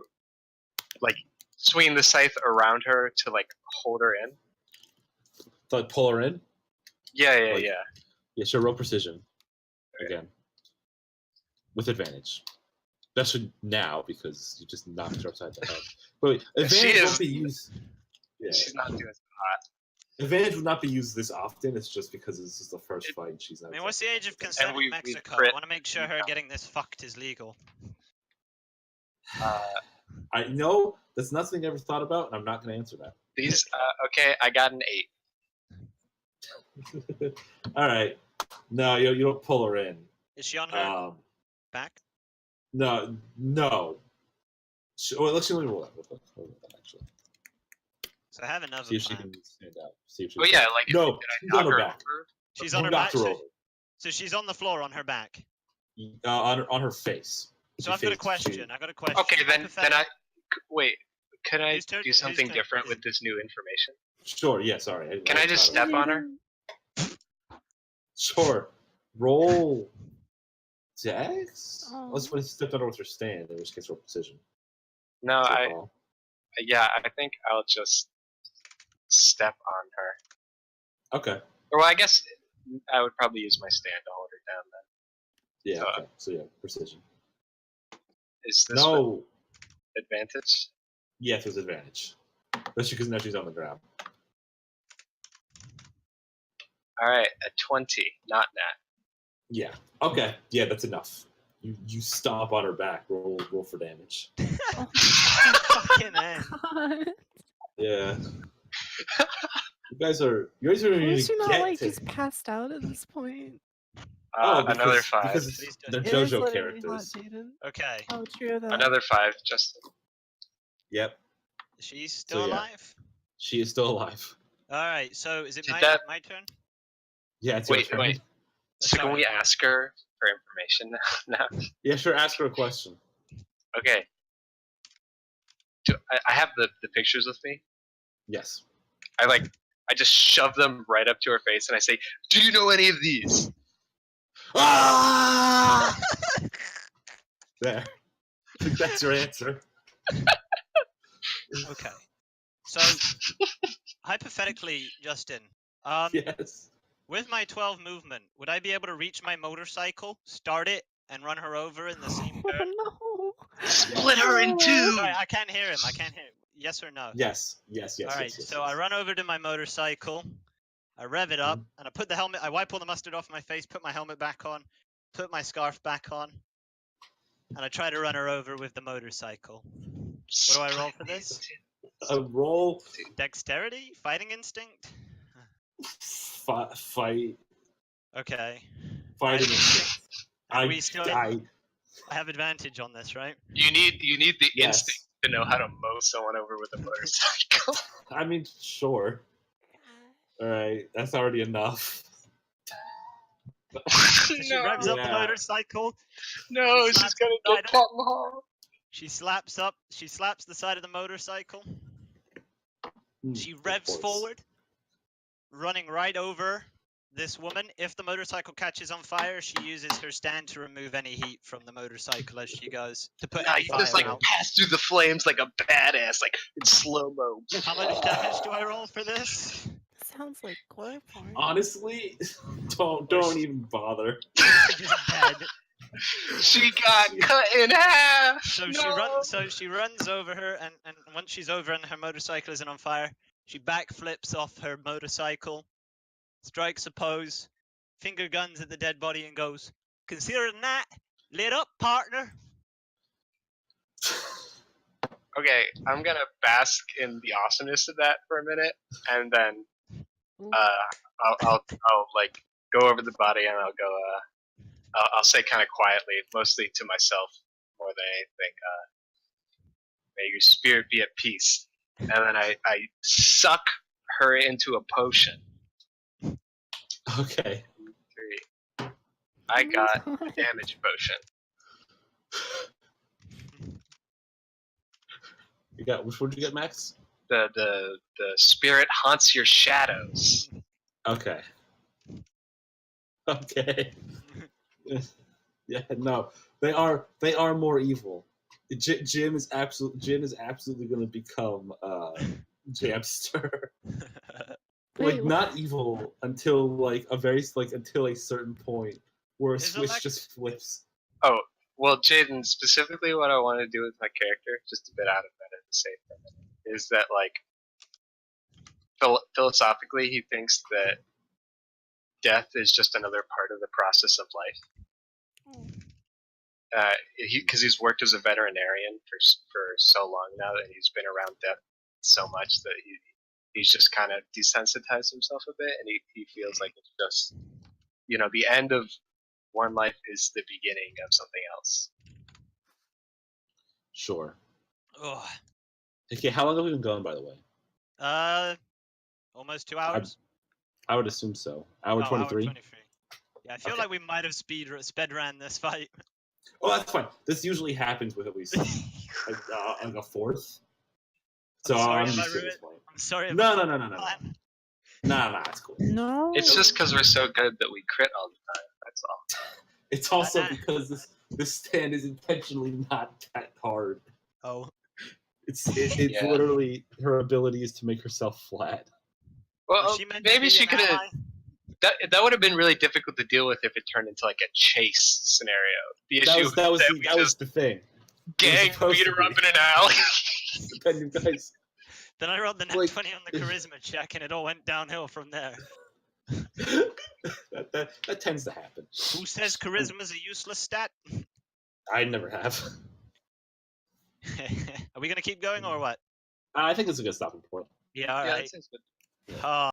like swing the scythe around her to like hold her in? So I'd pull her in. Yeah. Like- Yeah, sure, roll precision. Again. With advantage. Especially now because you just knocked her upside the head. Wait, advantage She won't is- be used. Yeah. She's not doing so hot. Advantage would not be used this often. It's just because this is the first fight and she's not. I mean, what's the age of exactly- consent we in Mexico? I crit- want to make sure her getting this fucked is legal. I know that's not something I ever thought about, and I'm not going to answer that. These okay. I got an 8. All right. No, you don't pull her in. Is she on her back? No. Let's let me roll that. Actually, So I have another see if she plan. can stand out. See if she. Oh yeah, like No, did I she's on knock her her back. over? She's on her Knocked back. her So, over. so she's on the floor on her back. On her face. So I've got a question. Okay, then wait. Can I Whose turn- do whose something turn different is with this new information? Sure. Yeah. Sorry. Can I just thought step on her? Sure. Roll. Dex. Oh. Unless when he stepped on her with her stand, in which case roll precision. No, So I call. think I'll just step on her. Okay. Or well, I guess I would probably use my stand to hold her down. Then Yeah. Okay. So yeah, precision. is this No. with advantage? Yes, with advantage. Especially because now she's on the ground. All right, a 20, not nat. Yeah. Okay. Yeah, that's enough. You stomp on her back. Roll for damage. Fucking hell. God. Yeah. You guys are How is even she not get like to. he's passed out at this point? Another 5. Because Please do. they're It is JoJo literally hot, characters. Jaden. Okay. Oh, true that. Another 5, Justin. Yep. She's still yeah. alive? She is still alive. Alright, so is it Did my that- my turn? Yeah, it's your Wait, turn. wait. So can Sorry. we ask her for information now? Yeah, sure. Ask her a question. Okay. I have the pictures with me. Yes. I just shove them right up to her face and I say, "Do you know any of these?" Ah! There. I think that's your answer. Okay. So hypothetically, Justin, Yes. with my 12 movement, would I be able to reach my motorcycle, start it, and run her over in the same turn? Oh, no. Split her in two. Sorry, I can't hear him. I can't hear him. Yes or no? Yes. Yes. Yes. Alright, yes, so I run over to my motorcycle, I rev it up, and I put the helmet, I wipe all the mustard off my face, put my helmet back on, put my scarf back on, and I try to run her over with the motorcycle. What do I roll for this? A roll. Dexterity? Fighting instinct? Fight. Okay. Fighting. Are we still in- I I have advantage on this, right? You need the Yes. instinct to know how to mow someone over with a motorcycle. I mean, sure. All right, that's already enough. So she revs up the Yeah. motorcycle, No, she's slaps gonna the get cut in half. she slaps the side of the motorcycle, she Of revs course. forward, running right over this woman. If the motorcycle catches on fire, she uses her stand to remove any heat from the motorcycle as she goes, to put Nah, any you fire just like out. pass through the flames like a badass, like in slow mo. How much damage do I roll for this? Sounds like gore porn. Honestly, don't even bother. Just dead. She got cut in half. So No. she runs over her, and once she's over and her motorcycle isn't on fire, she backflips off her motorcycle, strikes a pose, finger guns at the dead body, and goes, "Considering that, lit up, partner." Okay, I'm gonna bask in the awesomeness of that for a minute, and then I'll like go over the body and I'll go I'll say kind of quietly, mostly to myself more than anything, may your spirit be at peace. And then I suck her into a potion. Okay. 3. I got a damage potion. You got which one did you get, Max? The spirit haunts your shadows. Okay. Okay. Yeah, no, they are more evil. Jim is absolutely going to become Jamster. Wait, Not evil until until a certain point where a Is switch Alex- just flips. Oh, well, Jaden, specifically what I want to do with my character, just a bit out of meta to say for a minute, is that, like, philosophically, he thinks that death is just another part of the process of life. Because he's worked as a veterinarian for so long now that he's been around death so much that he's just kind of desensitized himself a bit, and he feels like it's just, the end of one life is the beginning of something else. Sure. Ugh. Okay, how long have we been going, by the way? Almost 2 hours. I would assume so. Hour 23? Hour 23. Yeah, I feel Okay. like we might have sped ran this fight. Oh, that's fine. This usually happens with at least like a fourth. So sorry I'm if I used to ruined- this point. I'm sorry. No, about no, that. Nah, it's cool. No. It's just because we're so good that we crit all the time. That's all. It's also because this stand is intentionally not that hard. Oh. It's Yeah. literally her ability is to make herself flat. Well, Was she meant to maybe be she an could have. ally? That would have been really difficult to deal with if it turned into like a chase scenario. The That issue was that was we that was just the thing. gang supposed beat to her up be. in an alley. Then you guys, Then I rolled the net Like- 20 on the charisma check, and it all went downhill from there. that tends to happen. Who says charisma is a useless stat? I never have. Are we gonna keep going or what? I think it's a good stopping point. Yeah, all Yeah, right. that seems good. Oh.